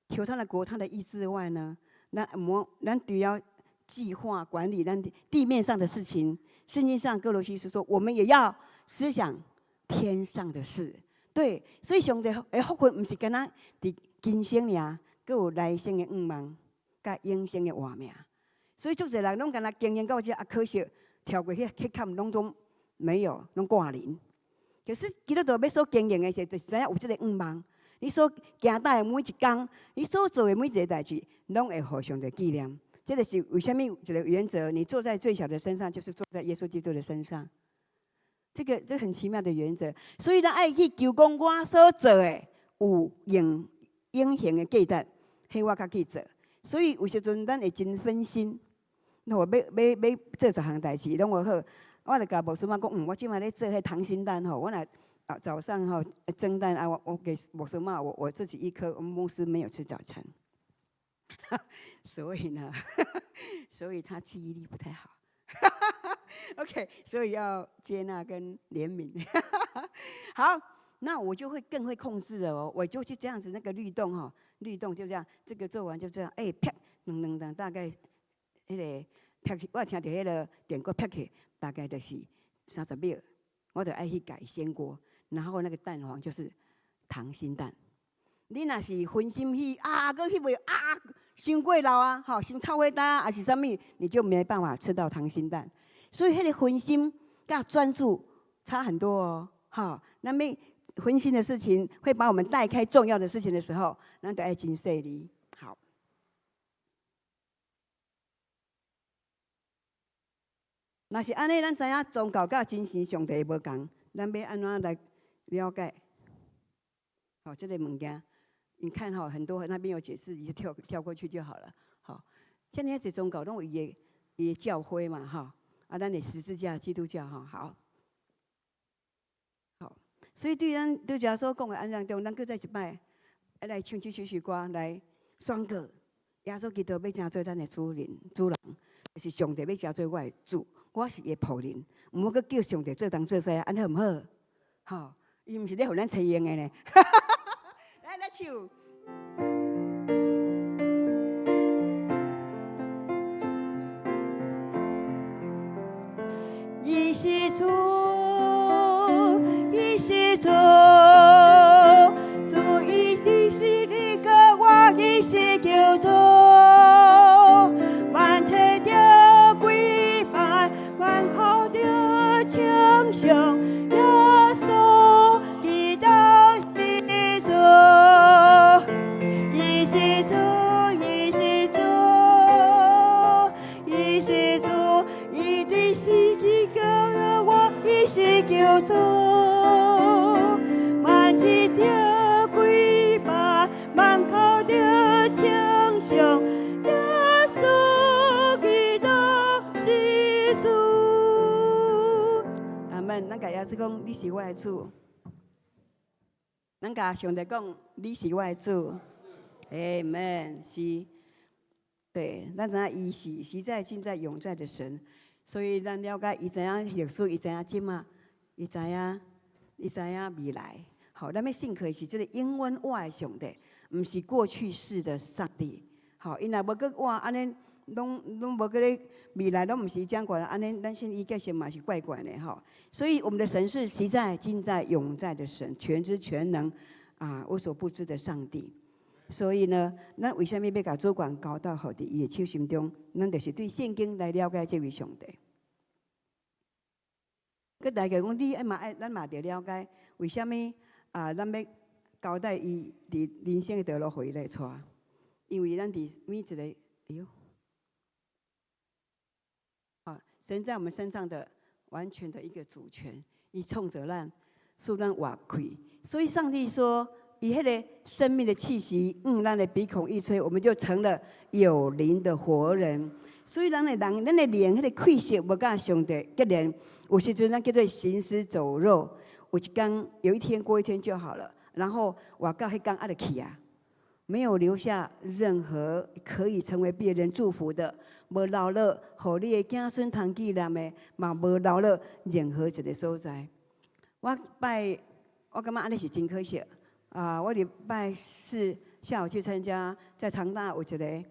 求他的国、他的意之外呢，咱就要计划管理咱地面上的事情。圣经上哥罗西书说，我们也要思想天上的事。对，所以上帝的福分，毋是干那伫今生尔，阁有来生的愿望，甲永生的活命。所以，足侪人拢干那经营到这，啊，可惜跳过迄坎，拢都没有，拢挂零。可是基督徒要所经营的时，就是知影有这个愿望。你所行到的每一工，你所做的每一个代志，拢会互上帝纪念。这就是为什么一个原则？你坐在最小的身上，就是坐在耶稣基督的身上。这很奇妙的原则，所以咱爱去求讲我所做的有永恒的价值，迄我较去做。所以有时阵咱会真分心，我要做10项代志，拢无好。我就甲牧师妈讲，我今晚咧做迄溏心蛋吼，我来早上吼蒸蛋啊，我给牧师妈我自己1颗，我们公司没有吃早餐，所以呢，所以他记忆力不太好。OK， 所以要接纳跟怜悯。好，那我就会更会控制了哦。我就这样子，那个律动哈，律动就这样，这个做完就这样，啪，两大概那个啪，我听到那个电锅啪起，大概就是30秒，我就爱去改鲜锅，然后那个蛋黄就是溏心蛋。你若是分心去搁去袂伤过老啊，好，伤臭火蛋还是啥物，你就没办法吃到溏心蛋。所以，迄个分心跟专注差很多哦。好，那么分心的事情会把我们带开重要的事情的时候，咱就爱真细腻。好，若是安尼，咱知影宗教甲真神上帝无共，咱要安怎来了解？好，这个物件，你看哈，很多那边有解释，你就跳过去就好了。好，现在这宗教拢有伊的教会嘛，哈。咱的十字架，基督教哈，好，所以对咱对耶稣讲的安当中，咱搁再一摆来唱这首歌来宣告，耶稣基督要成做咱的主人，是上帝要成做我的主，我是伊的仆人，毋好搁叫上帝做东做西，安好毋好？吼，伊毋是咧互咱吹用的呢。来唱。伊是主，伊是主，主伊是你个我，伊是救主。万切着跪拜，万口着称颂，耶稣基督是主，伊是主，伊是主，伊是主，伊对世界个我，伊是救主。万切着跪拜，万口着称颂。咱甲耶稣讲，你是我的主。咱甲上帝讲，你是我的主。Amen， 是，对，咱知影伊是实在、现在、永在的神，所以咱了解伊知影历史，伊知影今嘛，伊知影未来。好，咱要信靠是这个永远活的上帝，毋是过去式的上帝。好，因若无搁活安尼。拢无个咧，未来拢毋是讲管安尼，咱信伊个神嘛是怪怪的吼。所以我们的神是实在、今在、永在的神，全知全能啊，无所不知的上帝。所以呢，咱为什么要把主权交到互伫伊的手心中？咱就是对圣经来了解这位上帝。佮大家讲，你爱嘛爱，咱嘛得了解，为什么啊？咱要交代伊伫人生的道路互伊来带？因为咱伫每一个，哎呦。神在我们身上的完全的一个主权，伊冲着咱，使咱活开。所以上帝说，以迄个生命的气息，咱的鼻孔一吹，我们就成了有灵的活人。所以咱的灵，迄个气息无甲上帝结连，有时阵咱叫做行尸走肉。有一天过一天就好了，然后活到迄天就去啊。没有留下任何可以成为别人祝福的，无留了，互你的子孙通纪念的，嘛无留了任何一个所在。我感觉安尼是真可惜啊！我礼拜四下午去参加，在长大有一个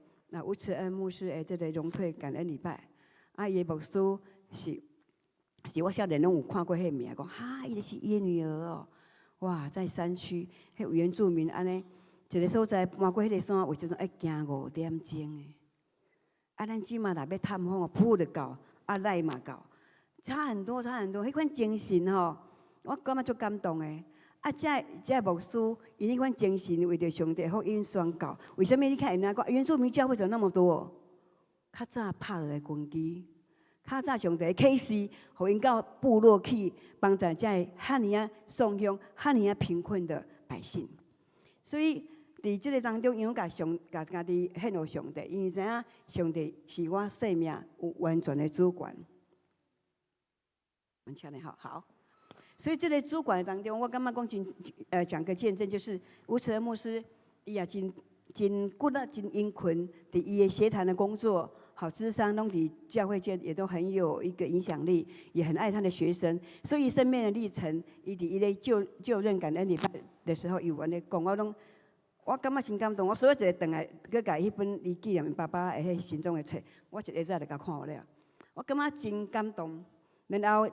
吴慈恩牧师的这个荣退感恩礼拜，啊，伊的牧师是我少年拢有看过迄名，讲哈，伊就是伊的女儿哦，哇，在山区，迄有原住民安尼。一个所在爬过迄个山，有时阵爱行5点钟的。啊，咱即马若要探访啊，噗就到，啊来嘛到，差很多。迄款精神吼，我感觉足感动的。啊，这牧师以迄款精神为着上帝福音宣告。为什么你看人家讲原住民教会怎么那么多？较早拍落来攻击，较早上帝启示，互因到部落去帮助这遐尼啊丧乡、遐尼啊贫困的百姓，所以。伫即个当中，因为家己献互上帝，因为知影上帝是我生命有完全的主权。很巧的好。所以这个主权当中，我感觉讲讲个见证，就是吴慈恩牧师，伊也真骨力、真殷勤，伫伊的协谈的工作，好智商拢伫教会界也都很有一个影响力，也很爱他的学生。所以生命的历程，伊伫伊咧就任感恩礼拜的时候，有安尼讲，我感觉真感动。我所以一个转来，佮甲迄本伊纪念爸爸的迄心中的册，我一下子就甲看了。我感觉真感动。然后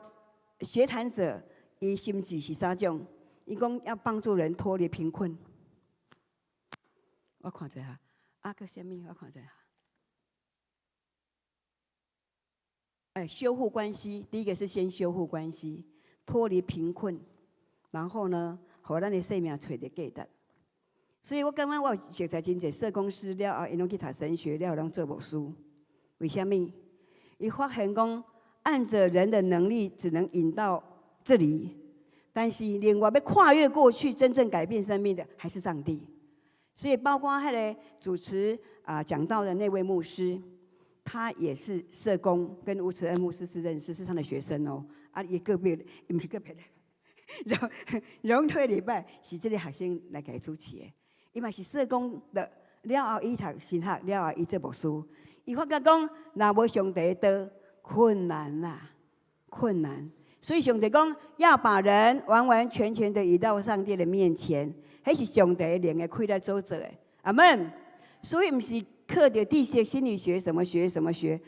学谈者，伊心志是啥种？伊讲要帮助人脱离贫困。我看一下，个什么？我看一下。修复关系，第一个是先修复关系，脱离贫困，然后呢，互咱的生命找着价值。所以我感觉我熟悉真侪社工师了后，因拢去读神学了，拢做牧师。为什么？伊发现讲，按着人的能力只能引到这里，但是另外要跨越过去，真正改变生命的还是上帝。所以包括迄个主持讲道的那位牧师，他也是社工，跟吴慈恩牧师是认识，是他的学生哦。也个别，不是个别的，荣退礼拜是这个学生来给主持的，伊嘛是社工的。了后，伊读神学，了后伊做牧师。伊发觉讲，若无上帝的困难啦，困难。所以上帝讲，要把人完完全全的移到上帝的面前，迄是上帝灵的开来做的。阿门。所以毋是靠着地些心理学什么学什么学，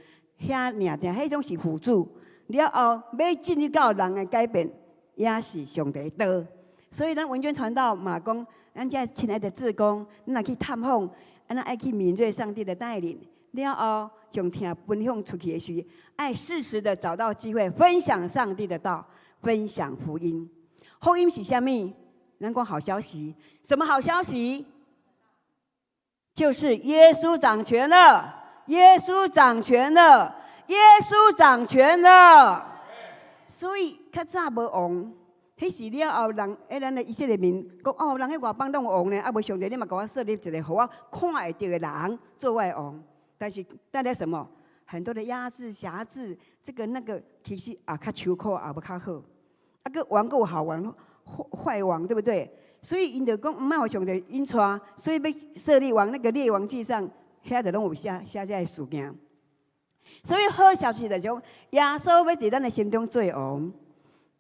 遐尔定，迄种是辅助。了后要进入到人的改变，也是上帝的。所以咱文娟传道嘛讲。咱遮亲爱的志工，咱若去探访，咱爱去敏锐上帝的带领，了后将听分享出去的时，爱适时的找到机会分享上帝的道，分享福音。福音是啥物？咱讲好消息，什么好消息？就是耶稣掌权了，耶稣掌权了，耶稣掌权了。所以较早无王。迄是了后，人咱的以色列民讲哦，人喺外邦当王呢，啊，无上帝你嘛给我设立一个，互我看会到的人做我的王。但是带来什么？很多的压制、辖制，这个那个，其实啊较羞愧，也无较好。啊，个王有好王、坏王，对不对？所以因就讲唔爱互上帝引带，所以要设立王那个列王记上，遐就拢有写这个事件。所以好消息就是讲，耶稣要伫咱的心中做王，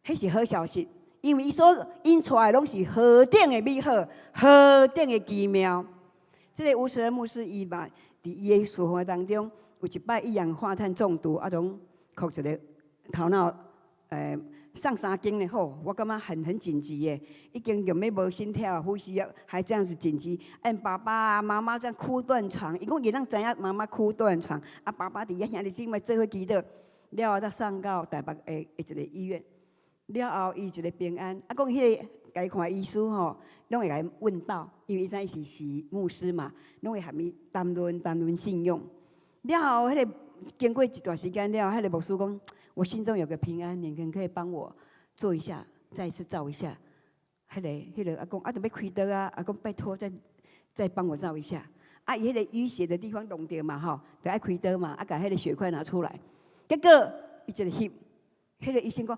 迄是好消息。因为伊所引出来拢是何等的美好，何等的奇妙。这个吴时仁牧师伊嘛，伫伊的事奉当中，有一摆一氧化碳中毒，啊，种哭一个头脑上3斤的吼，我感觉很紧急的，已经有没无心跳、呼吸还这样子紧急，按爸爸啊、妈妈这样哭断床，伊讲伊当知影妈妈哭断床，啊，爸爸伫遐兄弟姊妹做伙祈祷，了后才送到台北的一个医院。了后，伊一个平安。啊，讲迄个甲伊看医师吼，拢会甲伊问到，因为伊知伊是牧师嘛，拢会含伊谈论信用。了后，迄个经过一段时间了，迄个牧师讲，我心中有个平安，你可以帮我做一下，再一次照一下。迄个阿公啊，就要开刀啊，阿公拜托再帮我照一下。啊，伊迄个淤血的地方弄掉嘛吼，就爱开刀嘛，啊，把迄个血块拿出来。结果伊一个翕，迄个医生讲。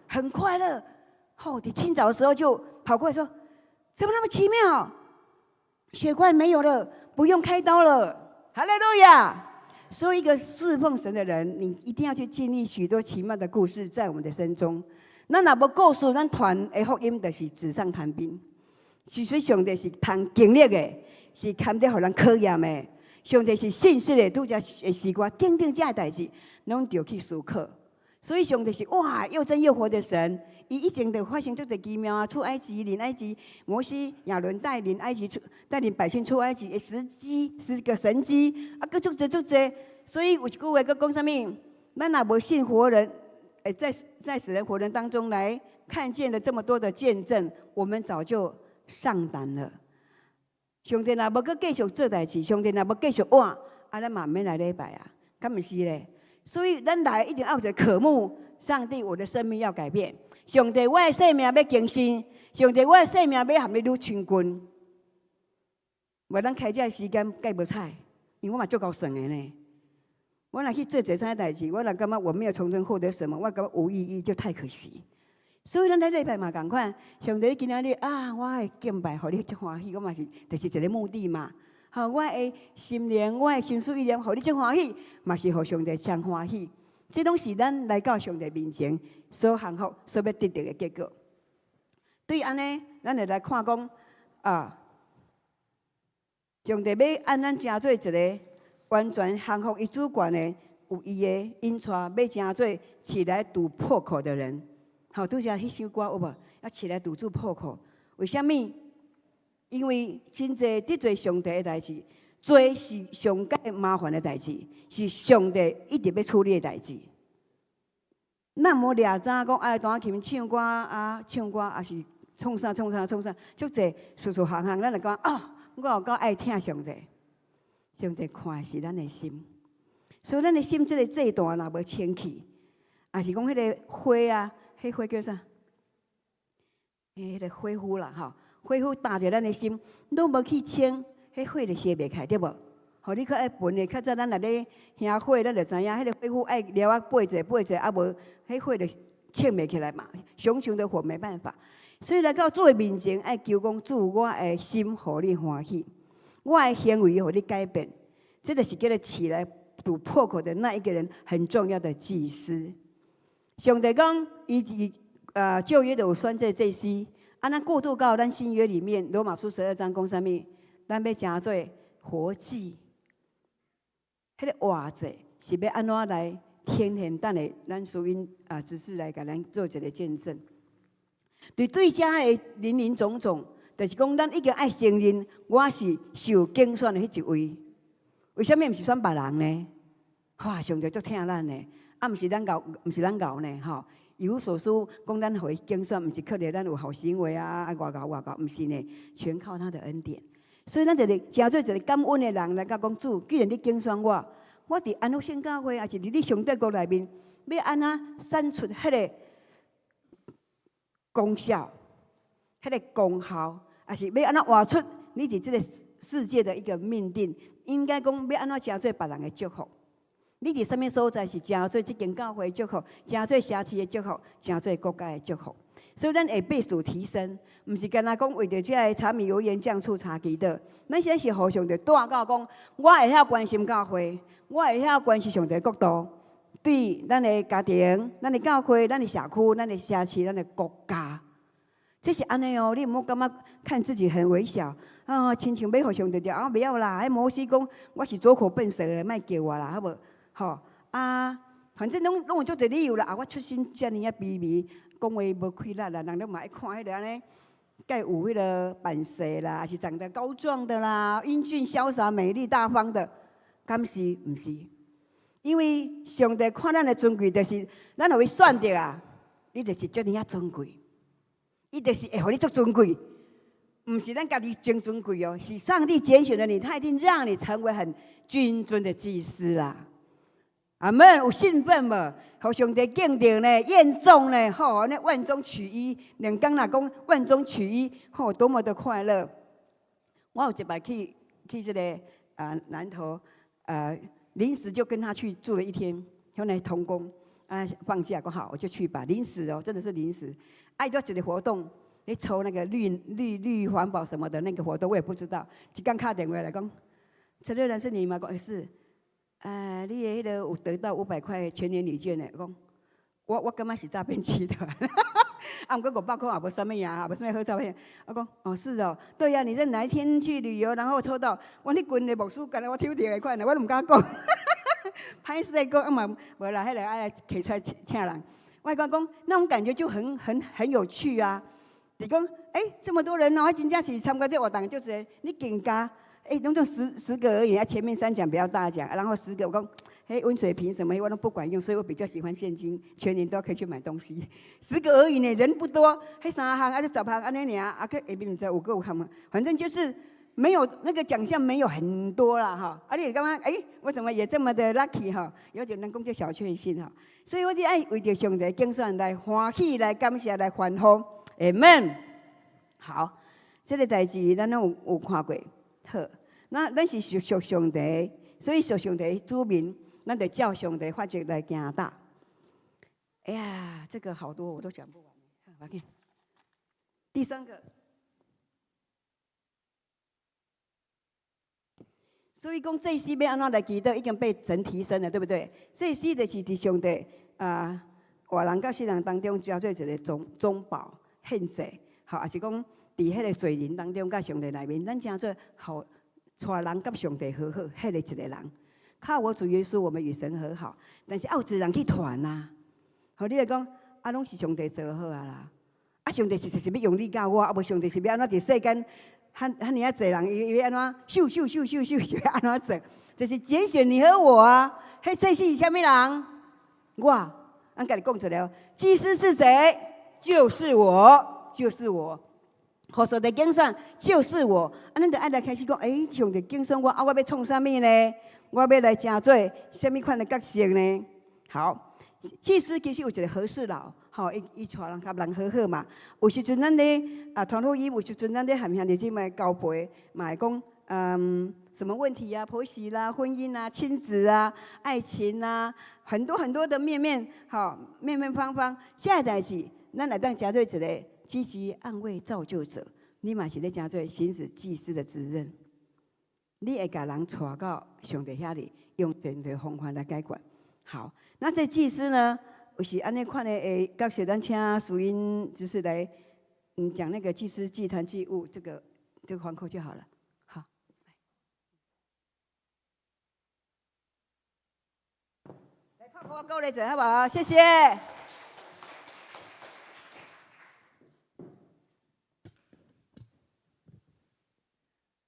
很快乐，哦，你清早的时候就跑过来说：“怎么那么奇妙？血块没有了，不用开刀了。”哈利路亚！所以，一个侍奉神的人，你一定要去经历许多奇妙的故事在我们的身中。咱若要告诉咱团的福音，就是纸上谈兵。其实上帝是通经历的，是堪得互人考验的。上帝是信实的，拄则会时光定这的代志，拢着去思考。所以上帝是哇又真又活的神，伊以前就发生足侪奇妙啊！出埃及、领埃及，摩西、亚伦带领埃及带领百姓出埃及的10个神迹啊，各足侪。所以有一句话佮讲啥物？咱若无信活人，在死人活人当中来看见了这么多的见证，我们早就上胆了。上帝若无佮继续做代志，上帝若无继续活，啊，咱嘛免来礼拜啊，敢毋是咧？所以，咱来一定要有一个渴慕，上帝，我的生命要改变。上帝，我的生命要更新。上帝，我的生命要含你愈亲近。话咱开这时间计无彩，因为我嘛足够算的呢。我若去做这啥代志，我若感觉我没有从中获得什么，我感觉无意义，就太可惜。所以咱在礼拜嘛共款，上帝今仔日啊，我的敬拜，互你足欢喜，我嘛是，就是一个目的嘛。好，我的心灵，我的心思意念，互你真欢喜，嘛是互上帝真欢喜。这拢是咱来到上帝面前所幸福、所要得到的结果。对安尼，咱就来看讲啊，上帝要按咱成做一个完全幸福伊主权的、有伊的引带，要成做起来堵破口的人。好，拄则迄首歌有无？要起来堵住破口，为什么？因为真侪得罪上帝的代志，做是上界麻烦的代志，是上帝一直要处理的代志。咱无掠早讲爱弹琴唱歌啊，唱歌也是创啥，足侪行，咱就讲啊，我有够爱听上帝。上帝看的是咱的心，所以咱的心这个这段若无清气，也是讲迄个火啊，迄火叫啥？迄个火呼啦，吼。火火打着咱的心，拢无去清，迄火就熄袂开，对无？吼，你可爱分的，较早咱若咧兄火，咱就知影，迄个火火爱撩啊背者，啊无，迄火就呛袂起来嘛，熊熊的火没办法。所以来到主的面前，爱求讲主，我的心互你欢喜，我的行为互你改变。这就是叫做起来堵破口的那一个人很重要的祭司。上帝讲，旧约的有选这些，咱过渡到咱新约里面，罗马书12章讲啥物？咱要诚做活祭，迄个活祭是要安怎来天天等的？咱属因只是来给咱做一个见证。对遮的林林总总，就是讲咱已经爱承认，我是受拣选的迄一位。为什么毋是选别人呢？哇，上帝足疼咱呢，毋是咱牛呢，吼。以无所书，讲咱互伊拣选，毋是靠着咱有好行为啊，外交，毋是呢，全靠他的恩典。所以咱就是诚做一个感恩的人来甲讲主，既然你拣选我伫安乐圣教会，也是伫你上帝国内面，要安怎产出迄个功效、迄个功效，也是要安怎活出你伫这个世界的一个命定。应该讲要安怎诚做别人的祝福。你伫什么所在是诚做这间教会的祝福，诚做社区的祝福，诚做国家的祝福。所以咱会倍数提升，毋是干那讲为着这个柴米油盐酱醋茶几的。咱现在是互相着带到讲，我会晓关心教会，我会晓关心上帝国度，对咱的家庭、咱的教会、咱的社区、咱的社区、咱的国家，这是安尼哦。你毋好感觉看自己很微小啊，亲像要互上帝着啊，袂晓啦。迄摩西讲，我是左口笨舌的，莫叫我啦，好无？吼啊，反正拢有足侪理由啦。啊，我出身遮尔啊卑微。讲话无气力啦，人都嘛爱看迄个安尼，该有迄个版式啦，还是长得高壮的啦，英俊潇洒、美丽大方的，敢是毋是？因为上帝看咱的尊贵，就是咱互伊选着啊，你就是遮尔啊尊贵，伊就是会互你足尊贵，毋是咱家己真尊贵哦，是上帝拣选了你，他一定让你成为很君尊的祭司啦。阿们有兴奋无？互上帝敬重呢，验中呢，吼，那万中取一，两讲啦讲万中取一，吼，多么的快乐！我有一摆去这个南投，临时就跟他去住了一天，后来同工放假讲好，我就去吧，临时哦，真的是临时。爱做一个活动，抽那个绿环保什么的那个活动，我也不知道。一刚打电话来讲，陈六人是你吗？讲是。你的迄个有得到500块全年礼券的，讲我感觉是诈骗集团，毋过500块也无啥物呀，无啥物好照片。我讲哦是哦，对呀，你在哪一天去旅游，然后抽到，我你滚的牧师，干我抽到的款的，我都毋敢讲，歹势讲嘛，无啦，迄个爱摕出来请人。我讲那种感觉就很有趣啊。你讲这么多人哦，真正是参加这活动，就是你更加。拢就10个而已，前面3奖比较大奖，然后10个我讲，温水瓶什么我都不管用，所以我比较喜欢现金，全年都可以去买东西。10个而已呢，人不多，3项就10项安尼尔，下面再5个5项嘛，反正就是没有那个奖项没有很多啦哈。你刚刚我怎么也这么的 lucky 哈，有点人讲叫小确幸哈，所以我就爱为着上帝竞选来欢喜来感谢来欢呼 ，Amen。好，这个代志咱拢有看过。好，那咱是属上帝，所以属上帝子民，咱得照上帝法则来行大。哎呀，这个好多我都讲不完。第3个，所以讲这些要安怎来祈祷，已经被神提升了，对不对？这些就是伫上帝活人甲死人当中，交做一个中保献祭，好，也是讲。伫迄个罪人当中，甲上帝内面，咱诚做好带人甲上帝和好，迄个一个人。靠我主耶稣，我们与神和好。但是有一个人去传呐，好，你来讲，拢是上帝做好啊啦。上帝是要用你教我，无上帝是要安怎伫世间，遐尔啊侪人，伊要安怎咻，就要安怎做？就是拣选你和我啊。迄世是虾米人？我，俺甲你讲出来哦。祭司是谁？就是我，就是我。互上帝拣选就是我，咱就爱来开始讲，上帝拣选我，我要创啥物呢？我要来诚做啥物款的角色呢？好，祭司其实有一个和事佬，吼，伊带人甲人和好嘛。有时阵咱咧团伙伊，有时阵咱咧含兄弟姊妹交陪，嘛会讲什么问题啊？婆媳啦、婚姻啊、亲子啊、爱情啊，很多很多的面面方方，这代志，咱来当加做一个积极安慰造就者，你嘛是咧加做行使祭司的责任。你会甲人带到上帝遐里，用正确方法来解决。好，那这祭司呢，是安尼款的角色，咱请淑英就是来讲那个祭司祭坛祭物这个环扣就好了。好，来泡泡够了者好不好？谢谢。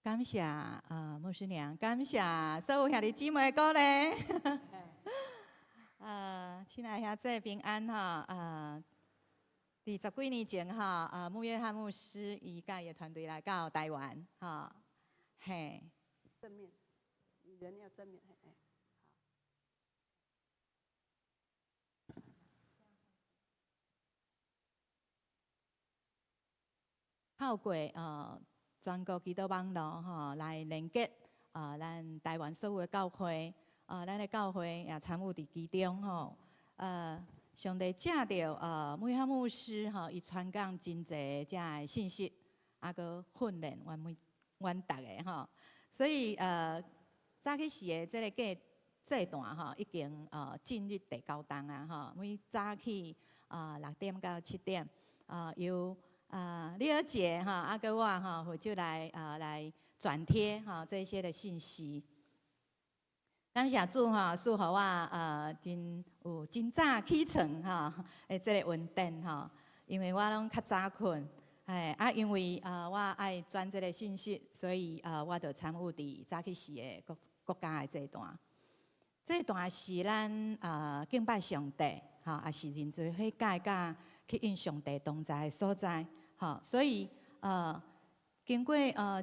感谢牧师娘，感谢所有兄弟姊妹鼓励。亲爱兄弟平安哈，伫10几年前哈，穆约翰牧师伊甲伊团队来到台湾哈，嘿。正面，人要正面。透过全国基督网络吼来连接咱台湾所有的教会，咱的教会也参与伫其中吼。上帝借着每项牧师吼，伊传讲真侪遮的信息，佮训练阮大家吼。所以早起时的这个这段吼，已经进入第9档啊吼。每早起6点到7点由李儿姐哈，佮我哈，我就来转贴哈这些的信息。感谢主哈，赐予我真早起床哈，这个稳定哈，因为我拢较早困，因为我爱转这个信息，所以我就参与伫早起时的国家的这段。这段是咱敬拜上帝哈，也是认罪悔改甲去应上帝同在的所在。好，所以经过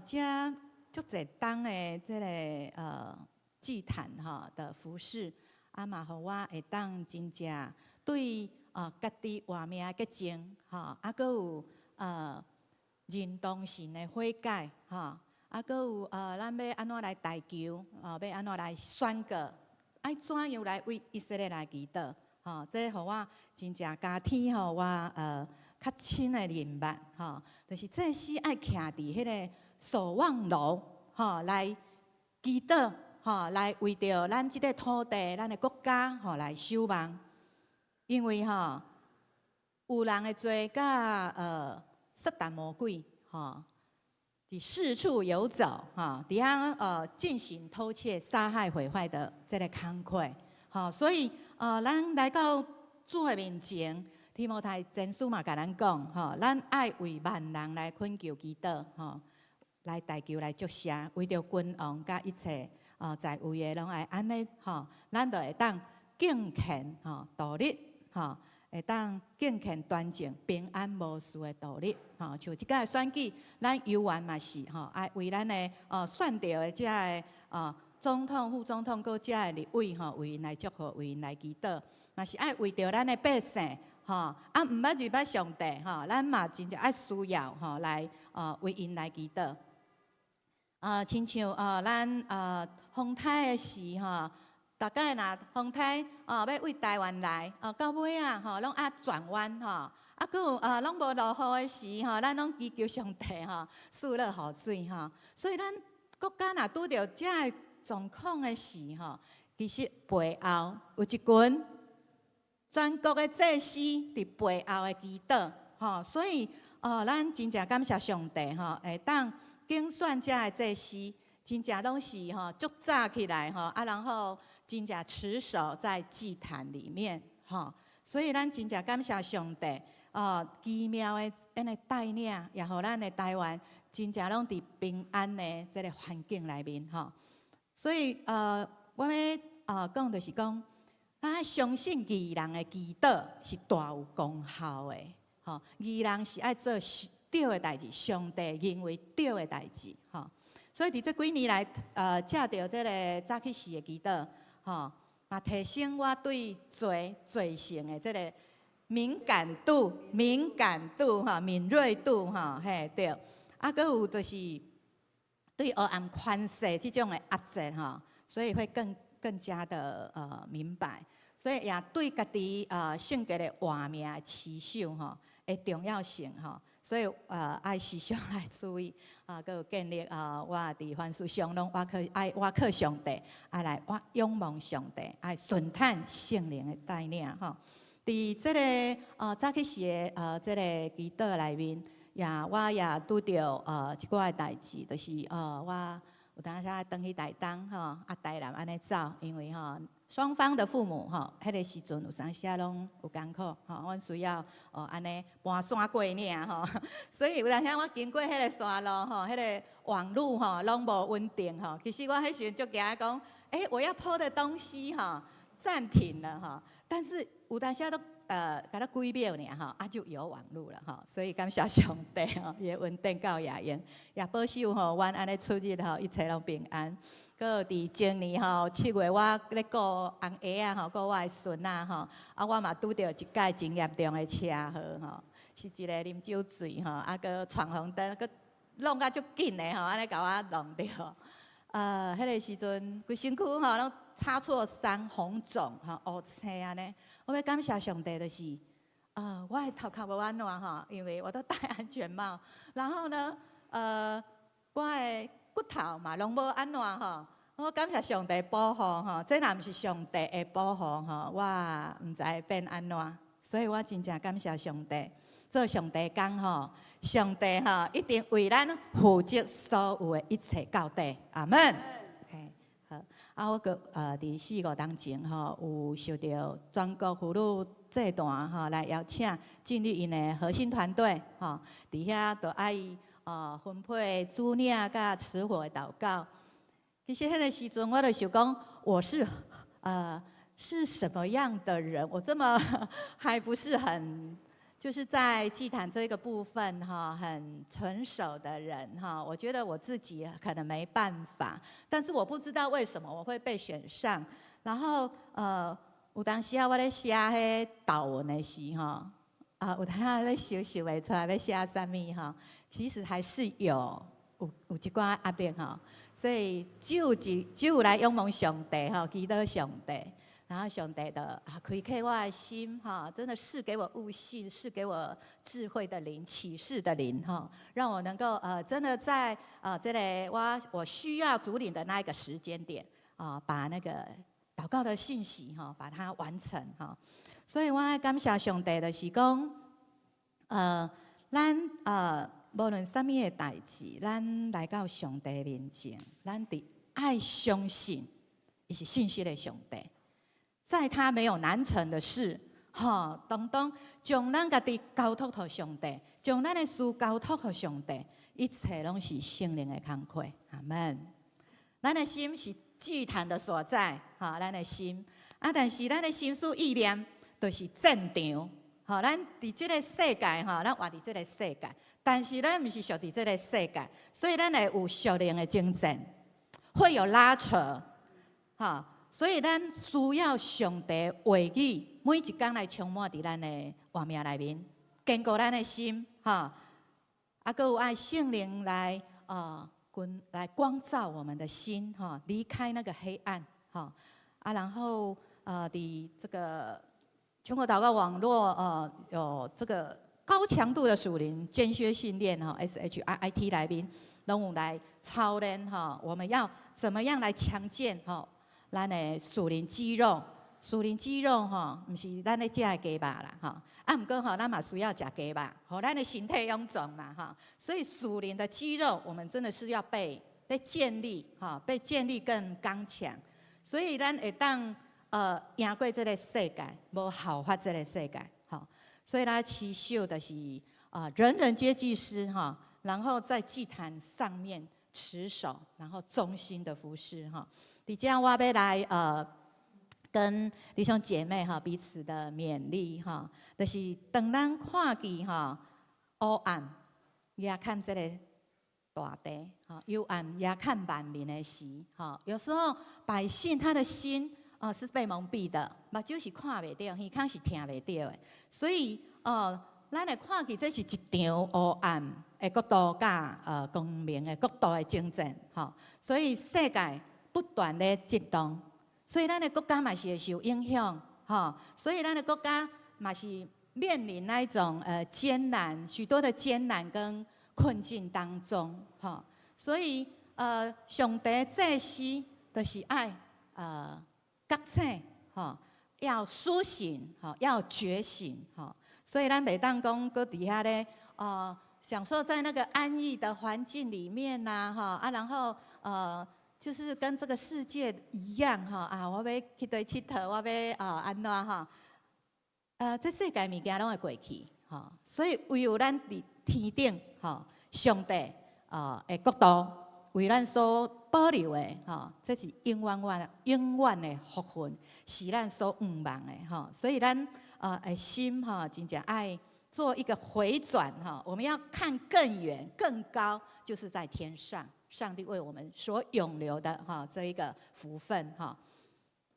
这足侪档的这个祭坛哈的服饰，嘛，互我会当真正对家己活命的洁净哈，佮有认同神的悔改哈，佮有咱要安怎来代求要安怎来宣告，爱怎样来为以色列来祈祷，吼，这互我真正加添吼我较深的明白，吼，就是这是爱徛伫迄个守望楼，吼，来祈祷，吼，来为着咱即个土地、咱的国家，吼，来守望。因为吼，有人的罪甲撒旦魔鬼，吼，伫四处游走，吼，伫遐进行偷窃、杀害、毁坏的这个工课，吼，所以咱来到主的面前。提摩太前书嘛，甲咱讲，吼，咱爱为万人来恳求祈祷，吼，来代求来祝谢，为着君王甲一切在位的拢爱安尼，吼，咱就会当敬虔，吼，度日，吼，会当敬虔端正、平安无事的度日，吼，像即个选举，咱犹原嘛是，吼，爱为咱的选到的遮个总统、副总统，搁遮个立委，吼，为因来祝福，为因来祈祷，嘛是爱为着咱的百姓。吼，毋捌就捌上帝，吼，咱嘛真正爱需要，吼，来为因来祈祷。亲像咱风台的时，吼，大概若风台要为台湾来，到尾啊，吼，拢爱转弯，吼，搁有拢无落雨的时，吼，咱拢祈求上帝，吼，赐落雨水，吼，所以咱国家若拄着遮个状况的时，吼，其实背后有一群。全国的祭司伫背后的祈祷，吼，所以咱真正感谢上帝，吼，会当竞选遮的祭司，真正拢是吼足早起来，吼，然后真正持守在祭坛里面，吼，所以咱真正感谢上帝，奇妙的安尼带领，也互咱的台湾真正拢伫平安的这个环境内面，吼，所以我要讲就是讲。咱爱相信义人的祈祷是大有功效的，吼！义人是爱做对的代志，上帝认为对的代志，吼！所以伫这几年来，借着这个早起时的祈祷，吼，嘛提升我对罪性的这个敏感度、哈、敏锐度，哈，嘿，对。搁有就是对黑暗权势这种的压制，哈，所以会更加的明白。所以也对家己性格的活命持守吼的重要性吼，所以爱时常来注意佮有建立我伫凡事上拢爱我靠上帝，爱来我仰望上帝，爱顺探圣灵的带领吼。伫即个早起时的即个祈祷内面，我也拄着一寡的代志，就是我有当时啊转去台东吼，台南安尼走，因为双方的父母迄个时阵有当时啊拢有艰苦阮需要安尼搬山过尔所以有当时我经过迄个山路迄个网路拢无稳定其实我迄时阵就惊讲，我要抛的东西暂停了但是有当时都给它几秒尔就有网路了所以感谢上帝也稳定到也用，也保守阮安尼出入一切拢平安。搁伫前年7月我咧顾红鸭顾我的孙我嘛拄着一届真严重的车祸是一个啉酒醉搁闯红灯，搁弄甲足紧的安尼甲我弄着。迄个时阵规身躯拢擦错伤、红肿乌青安尼。我要感谢上帝，就是我的头壳无安怎因为我都戴安全帽，然后呢我的骨头嘛拢无安怎我感谢上帝保护这若毋是上帝的保护我毋知会变安怎，所以我真正感谢上帝。做上帝工上帝一定为咱负责所有的一切到底，阿门。好，我搁伫4、5天前有受到全国妇女这段来邀请进入因的核心团队伫遐就爱分配主领甲持火的祷告。其实迄个时阵我就想讲，我是什么样的人？我这么还不是很。就是在祭坛这个部分很成熟的人我觉得我自己可能没办法，但是我不知道为什么我会被选上。然后有当时我咧写迄祷文的时有当时咧想袂出来要写啥物其实还是有一寡压力所以只有来仰望上帝祈祷上帝。然后上帝的开启我的心真的是给我悟性，是给我智慧的灵、启示的灵让我能够真的在这个我需要主领的那一个时间点把那个祷告的信息把它完成所以我感谢上帝的是讲咱无论什么的代志，咱来到上帝面前，咱得爱相信，伊是信息的上帝。在他没有难成的事，当将咱家己交托给上帝，将咱的事交托给上帝，一切拢是圣灵的工课。阿门。咱的心是祭坛的所在，咱的心但是咱的心思意念就是战场。咱伫这个世界，咱活伫这个世界，但是咱不是属伫这个世界，所以咱会有属灵的征战，会有拉扯，所以咱需要上帝话语，每一天来充满伫咱的活命内面，坚固咱的心，搁有爱圣灵来来光照我们的心，离开那个黑暗，然后伫这个全国祷告网络有这个高强度的属灵间歇训练SHIT 内面，拢有来操练我们要怎么样来强健咱的属灵肌肉，属灵肌肉毋是咱咧食的鸡肉啦毋过咱嘛需要食鸡肉，咱的身体臃肿嘛所以属灵的肌肉我们真的是要被建立被建立更刚强，所以咱会当赢过这个世界，无效法这个世界所以咱持守的是人人皆祭司然后在祭坛上面持守，然后忠心的服侍伫这我要来跟弟兄姐妹彼此的勉励就是当咱看见黑暗也看这个大地幽暗也看万民的时有时候百姓他的心是被蒙蔽的，目睭是看袂到，耳孔是听袂到的，所以咱会看见这是一场黑暗的国度甲光明的国度的征战所以世界不断的激动，所以咱的国家嘛是会受影响哈，所以咱的国家嘛是面临那一种艰难，许多的艰难跟困境当中，哈，所以上帝这时就是爱觉醒，哈，要苏醒，哈，要觉醒，哈，所以咱袂当讲搁底下咧，享受在那个安逸的环境里面呐，哈然后就是跟这个世界一样哈我要去对佚佗，我要安怎哈？这世界物件拢会过去哈，所以唯有咱伫天顶哈，上帝的国度为咱所保留的哈，这是永远的福分，是咱所盼望的哈。所以咱心哈，真正爱做一个回转哈，我们要看更远更高，就是在天上。上帝为我们所永留的哈这一个福分哈，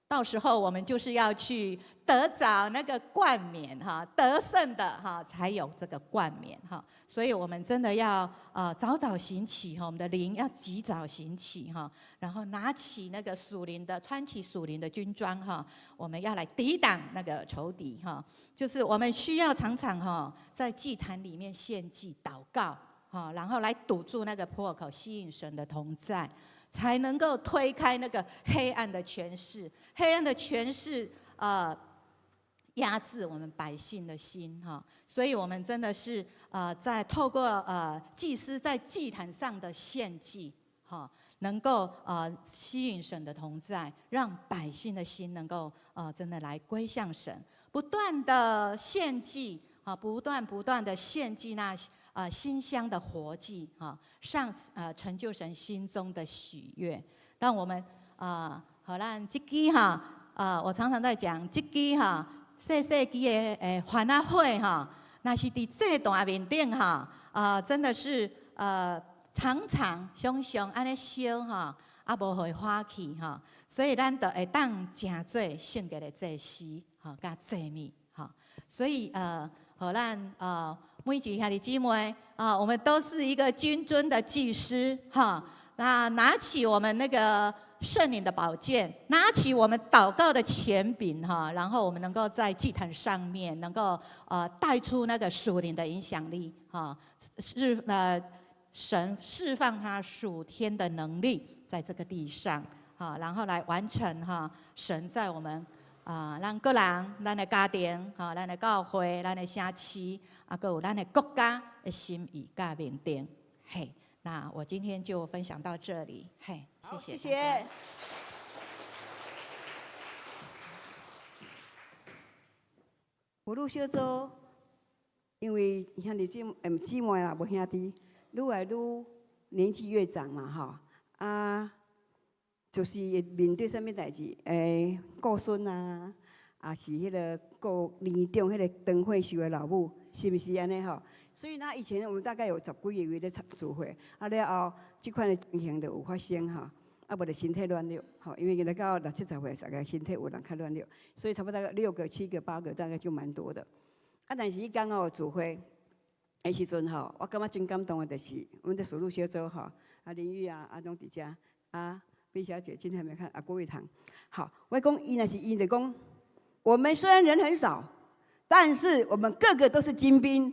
到时候我们就是要去得着那个冠冕哈，得胜的哈才有这个冠冕哈，所以我们真的要早早醒起哈，我们的灵要及早醒起哈，然后拿起那个属灵的，穿起属灵的军装哈，我们要来抵挡那个仇敌哈，就是我们需要常常哈在祭坛里面献祭祷告。然后来堵住那个破口，吸引神的同在，才能够推开那个黑暗的权势。黑暗的权势压制我们百姓的心哈，所以我们真的是在透过祭司在祭坛上的献祭哈，能够吸引神的同在，让百姓的心能够真的来归向神，不断的献祭不断的献祭那。馨香的活祭成就神心中的喜悦，让我们好咱这支我常常在讲这支细支的欢乐会那是伫这段面顶真的是常常安尼烧无会欢喜所以咱就会当真做圣洁的祭司甲祭物所以好咱每一个兄弟姊妹我们都是一个君尊的祭司那拿起我们那个圣灵的宝剑，拿起我们祷告的权柄然后我们能够在祭坛上面能够带出那个属灵的影响力神释放他属天的能力在这个地上然后来完成神在我们咱个人、咱的家庭、咱的教会、咱的城市，还有咱的国家的心意甲面顶。嘿，那我今天就分享到这里。嘿，谢谢。谢谢。妇女小组，因为兄弟姊妹啦，无兄弟，愈来愈年纪越长嘛，就是会面对啥物代志，顾孙啊，也是迄个顾年长迄个灯会秀的老母，是毋是安尼吼？所以以前我们大概有10几个月咧聚会，了后即款的情形就有发生无就身体软弱因为现在到60、70岁，大概身体有人较软弱，所以差不多6个、7个、8个，大概就蛮多的。但是伊刚好聚会的时阵我感觉真感动的，就是我们的属路小组林玉拢伫遮毕小姐今天还没看郭伟堂。好，我讲伊那是伊就讲，我们虽然人很少，但是我们个个都是精兵。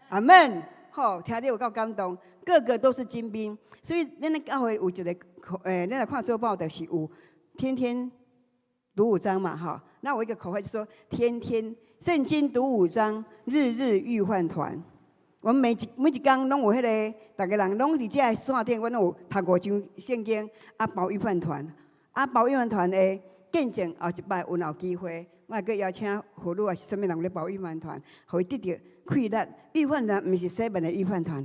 阿门。好，听得有够感动，个个都是精兵。所以咱的教会有一个咱来看周报的是有天天读5章嘛那我一个口号就说天天圣经读5章，日日愈换团。我们每一天拢有迄个，大家人拢伫遮线顶，阮拢有读5章圣经，包预饭团，包预饭团的见证后一摆有机会，我还阁邀请妇女是啥物人咧包预饭团，互伊得到快乐。预饭团毋是西门的预饭团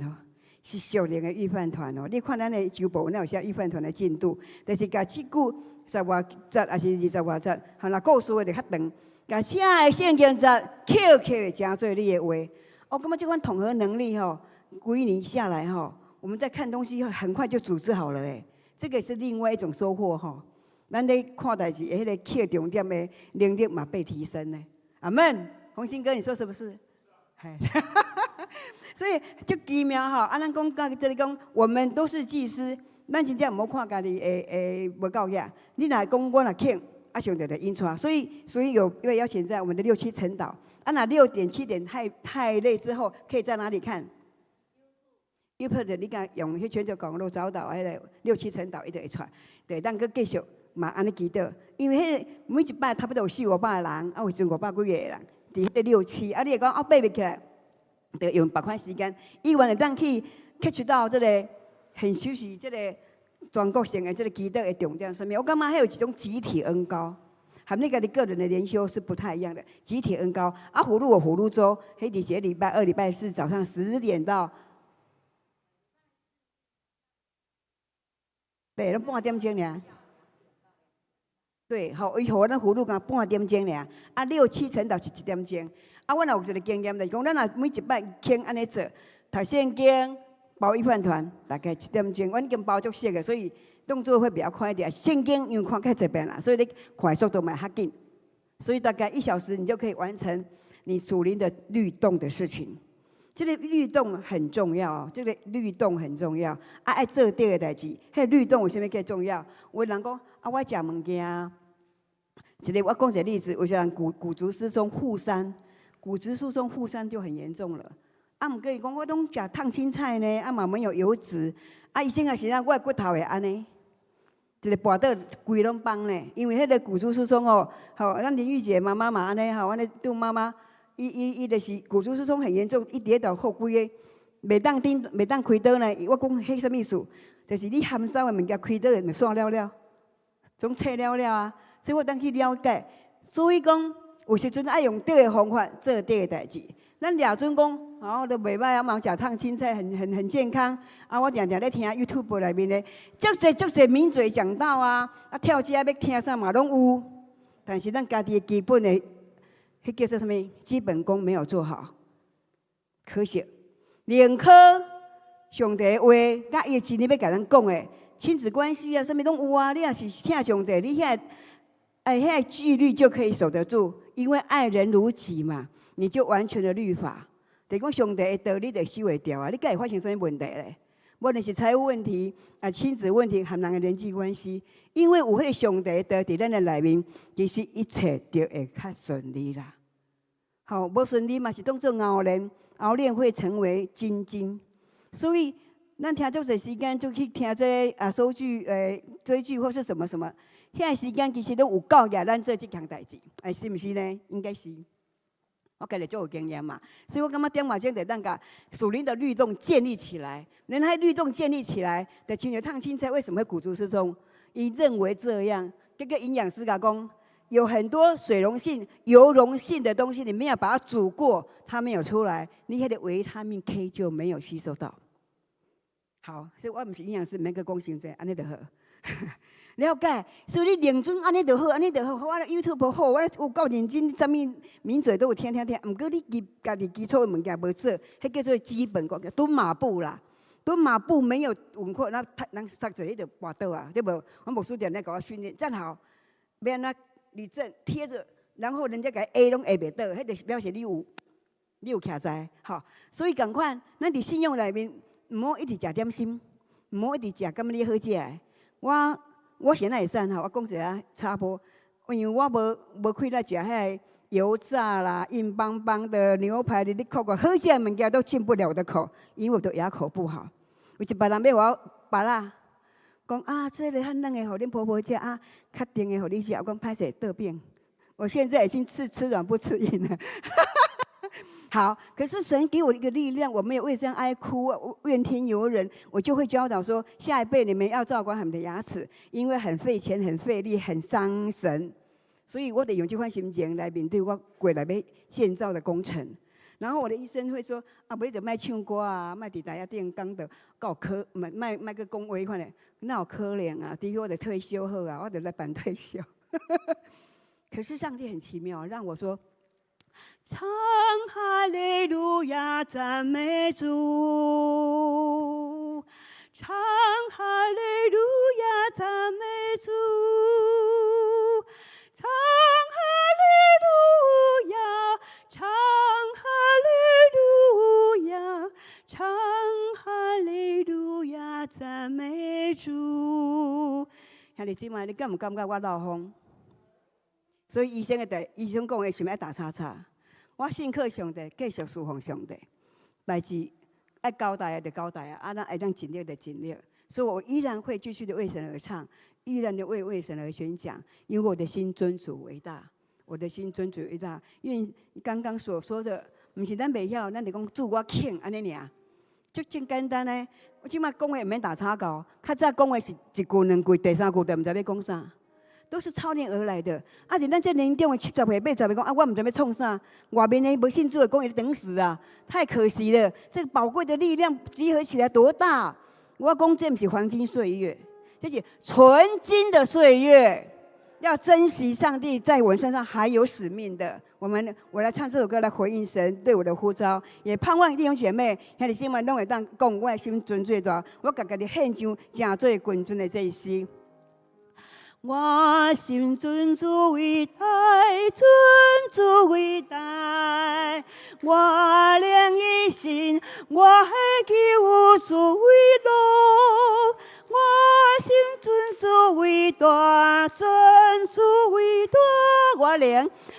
是属灵的预饭团你看咱的周报哪有写预饭团的进度？就是甲7句10外节，还是20外节，若故事的就较长，甲写的圣经节扣诚做你的话。我感觉这款统合能力归零下来我们在看东西很快就组织好了这个是另外一种收获咱在看代志的迄个扣重点的能力嘛被提升呢。阿门，洪兴哥，你说是不是？所以就奇妙咱讲到这里讲，我们都是祭司，咱真正唔好看家己无够野。你若讲我若肯，上帝就引出，所以有一位邀请在我们的6、7晨祷。那6点、7点太累之后，可以在哪里看？YouTube 你敢用迄全球广播找到迄个6、7晨祷，伊就会出。对，咱搁继续嘛安尼祈祷，因为迄每一摆差不多有4、500人，有时500几个人，伫迄个6、7，你会讲爬不起来，就用别款时间，伊原会当去 catch 到这个很熟悉这个全国性的这个祈祷的重点上面。我感觉还有一种集体恩膏。 和那个你个人的灵修是不太一样的，集体恩膏啊，葫芦有葫芦粥，黑底节礼拜2、礼拜4早上10点到，对，拢半点钟尔。对，好，伊互咱葫芦讲半点钟尔，啊6、7晨祷是1点钟。啊，我有一个经验，就是讲，咱若每一摆肯安尼做，读圣经、包预饭团，大概1点钟，阮已经包足熟的，所以 动作会比较快一点，圣经因为看太这边啦，所以你快速度蛮较紧，所以大概1小时你就可以完成你属灵的律动的事情。这个律动很重要哦，这个律动很重要。啊，爱做对的代志，迄个律动有啥物更重要？有人讲啊，我食物件，我讲一个例子，有些人骨质疏松负3，骨质疏松负3就很严重了。啊，毋过伊讲我拢食烫青菜呢，啊嘛没有油脂，啊医生也是让我的骨头会安尼。 一个跋倒规拢崩咧，因为迄个骨质疏松哦，吼，咱林玉姐妈妈嘛安尼吼，安尼对妈妈，伊就是骨质疏松很严重，一跌倒后规个袂当开刀呢。我讲迄什么意思？就是你含走的物件开刀会散了了，总切了了啊。所以我当去了解，所以讲有时阵爱用对的方法做对的代志。咱俩阵讲，哦，都袂歹啊，嘛食烫青菜很健康。啊，我常常咧听 YouTube 内面的，足侪名嘴讲道啊，啊跳街要听啥嘛拢有。但是咱家己的基本的，迄叫做什么？基本功没有做好，可惜。宁可上帝的话，甲伊真理要甲咱讲的，亲子关系啊，什么拢有啊。你若是听上帝，你遐纪律就可以守得住，因为爱人如己嘛。 你就完全的律法，就讲上帝的道理就守会掉啊！你该会发生什么问题咧？无论是财务问题啊、亲子问题，和人的人际关系，因为有迄个上帝的道伫咱的内面，其实一切就会较顺利啦。好，无顺利嘛是当做熬练，熬练会成为精进。所以咱听足侪时间就去听这收剧、追剧或是什么什么，遐时间其实都有教育咱做这项代志，是毋是呢？应该是。 我家己就有经验嘛，所以我感觉点外钟得咱甲属灵的律动建立起来，人还律动建立起来，的亲像烫青菜为什么会骨质疏松？伊认为这样，这个营养师讲，有很多水溶性、油溶性的东西，你没有把它煮过，它没有出来，你那个维他命 K 就没有吸收到。好，所以我不是营养师，免个讲伤济，安尼就好。了解，所以你认真安尼就好，安尼就好。我 YouTube 好，我有够认真，啥物名嘴都有听。毋过你家己基础的物件无做，迄叫做基本功，蹲马步啦。蹲马步没有稳过，那人塞者你就滑倒啊，对无？我牧师常咧甲我训练，站好，要安那立正贴着，然后人家甲 A 拢下袂倒，迄就是表示你有徛在。好，所以共款，咱伫信用内面，毋好一直食点心，毋好一直食感觉你好食的。我现在会使哈，我讲一下插播，因为我无开来食遐油炸啦、硬邦邦的牛排，你口好食的物件都进不了我的口，因为我的牙口不好。有一别人要我拔啦，讲啊，这个很嫩的，互恁婆婆食啊，较甜的互你食，我讲歹势得病。我现在已经吃软不吃硬了。好，可是神给我一个力量，我没有为这样哀哭，怨天尤人，我就会教导说，下一辈你们要照管他们的牙齿，因为很费钱、很费力、很伤神，所以我得用这款心情来面对我过来要建造的工程。然后我的医生会说，啊，不你就卖唱歌啊，卖伫台下电讲的，够可卖个讲话款的，那有可怜啊，除非我得退休好啊，我得来办退休。可是上帝很奇妙，让我说。唱哈利路亚，赞美主！唱哈利路亚，赞美主！唱哈利路亚，唱哈利路亚，唱哈利路亚，赞美主！兄弟姊妹，你敢唔感觉我老风？所以医生讲的想要打叉叉。我信靠上帝，继续侍奉上帝。代志爱交代就交代啊，咱爱当尽力就尽力。所以我依然会继续的为神而唱，依然的为神而宣讲，因为我的心尊主为大，我的心尊主为大。因为刚刚所说的，不是咱袂晓，咱就讲主我庆安尼尔，就真简单呢。我即摆讲话唔免打叉稿，较早讲话是一句两句，第三句就唔知要讲啥。都是操练而来的。啊，是咱这年长的70岁、80岁讲啊，我唔知要创啥。外面的无信主的讲，会等死啊，太可惜了。这个宝贵的力量集合起来多大？我讲这不是黄金岁月，这是纯金的岁月。要珍惜上帝在我身上还有使命的。我来唱这首歌来回应神对我的呼召，也盼望弟兄姐妹兄弟姊妹拢会当讲我的心尊最大，我家己献上正最君尊的这一诗。我心尊主为大，尊主为大，我灵一心，我求主为乐。我心尊主为大，尊主为大，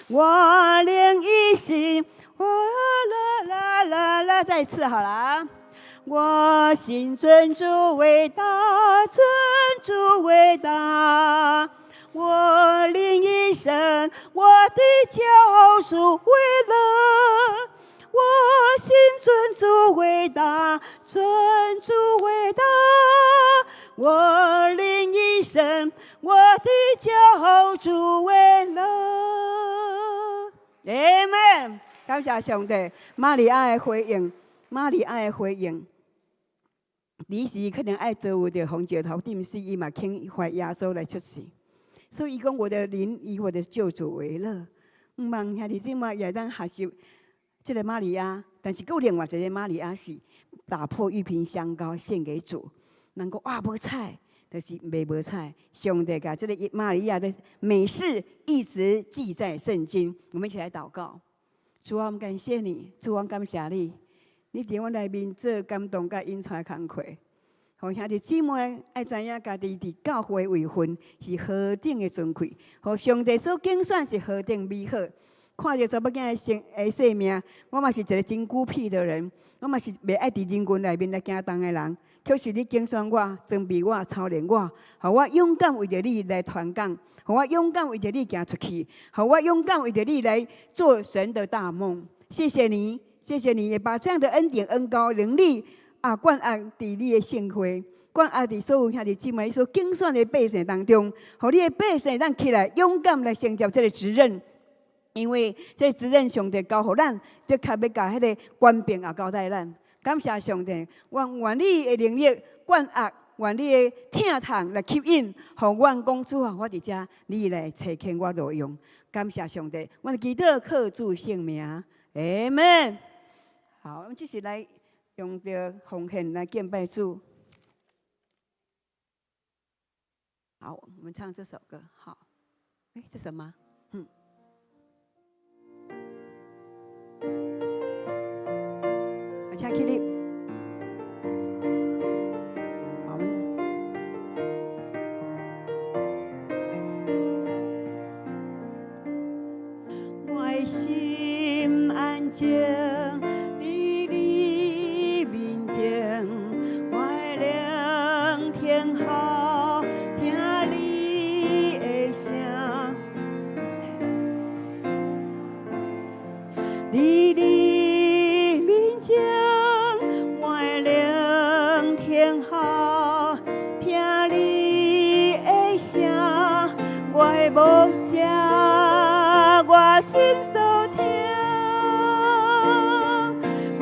我灵一心，啦啦啦啦，再一次好了。我心尊主为大，尊主为大，我灵一生，我的救赎为乐。我心尊主为大，尊主为大，我灵一生，我的救主为乐。阿们，感谢上帝，玛利亚的回应，玛利亚的回应。你是可能爱做有着红石头顶死，伊嘛肯怀耶稣来出世，所以伊讲我的灵以我的救主为乐。毋望兄弟姊妹也当学习这个玛利亚，但是有另外一个玛利亚是打破玉瓶香膏献给主。人讲哇无菜，就是无菜。上帝把这个玛利亚的美事一直记在圣经。我们一起来祷告：主啊，我们感谢你，主啊，感谢你。你伫我内面做感动甲引带工课，互兄弟姊妹爱知影家己伫教会位份是何等的尊贵，互上帝所拣选是何等美好。看到查某囝的生命，我嘛是一个真孤僻的人，我嘛是袂爱伫人群内面来行动的人。可是你拣选我、装备我、操练我，互我勇敢为着你来传讲，互我勇敢为着你行出去，互我勇敢为着你来做神的大梦。谢谢你。谢谢你，也把这样的恩典、恩膏、能力啊，灌压在你的圣会，灌压在所有兄弟姊妹所竞选的百姓当中，互你的百姓咱起来勇敢来承接这个责任，因为这个责任上帝交予咱，就较要甲迄个官兵也交代咱。感谢上帝，愿你的能力灌压，愿你的听筒来吸引，互阮讲主啊，我伫遮，你来垂听我路用。感谢上帝，阮祈祷靠主圣名，阿门。好，我们继续来用着奉献来敬拜主。好，我们唱这首歌。好，这什么？我请起立。好，我的心安静。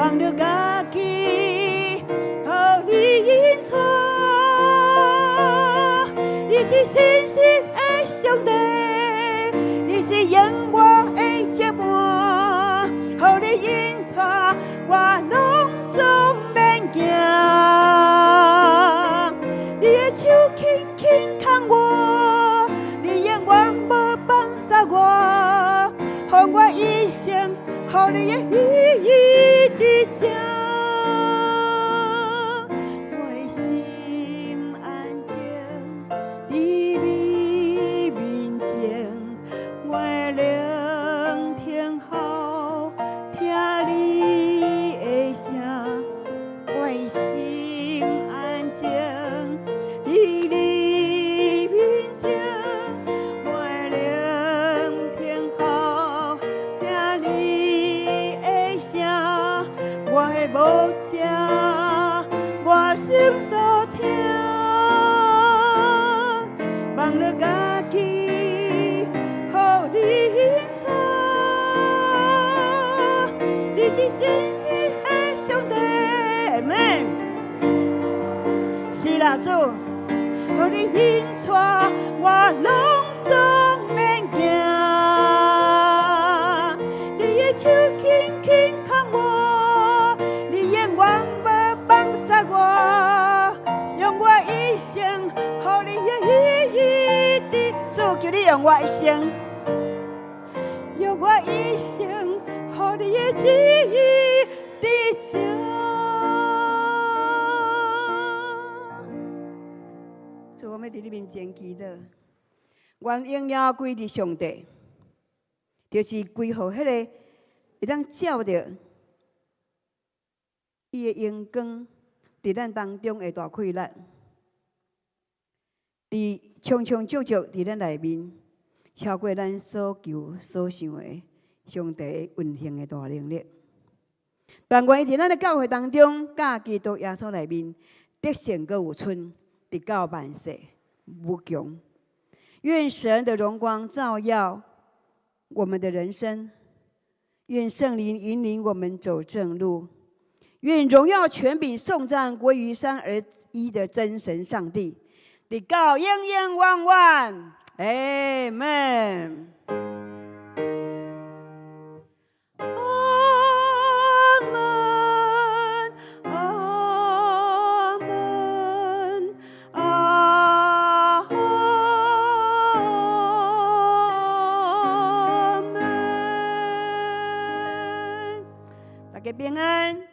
望着家己，互你引带。你是信实的上帝，你是永远的接伴，互你引带，我拢总免惊。你的手轻轻牵我，你永远无放下我，互我一生，互你的意义的家，我的心安静，伫你面前，我的无正，我心所听，忘了家己，予你引带。你是信实的上帝，阿们。是啦，主，予你引带，我拢总免惊。你的手轻轻牵我，你永远无放下我，用我一生，予你的意义的，主求你用我一生，用我一生，予你的旨意的情。主，我们在你面前祈祷，愿荣耀归伫上帝，就是归乎迄个会当照着伊的阳光伫咱当中的大快乐，伫充充足足伫咱内面，超过咱所求所想的上帝运行的大能力。但愿伊伫咱的教会当中，甲基督耶稣内面得胜阁有春，直到万世无穷。愿神的荣光照耀我们的人生，愿圣灵引领我们走正路，愿荣耀权柄颂赞归于三而一的真神上帝，直到永永远远。阿门。大家平安。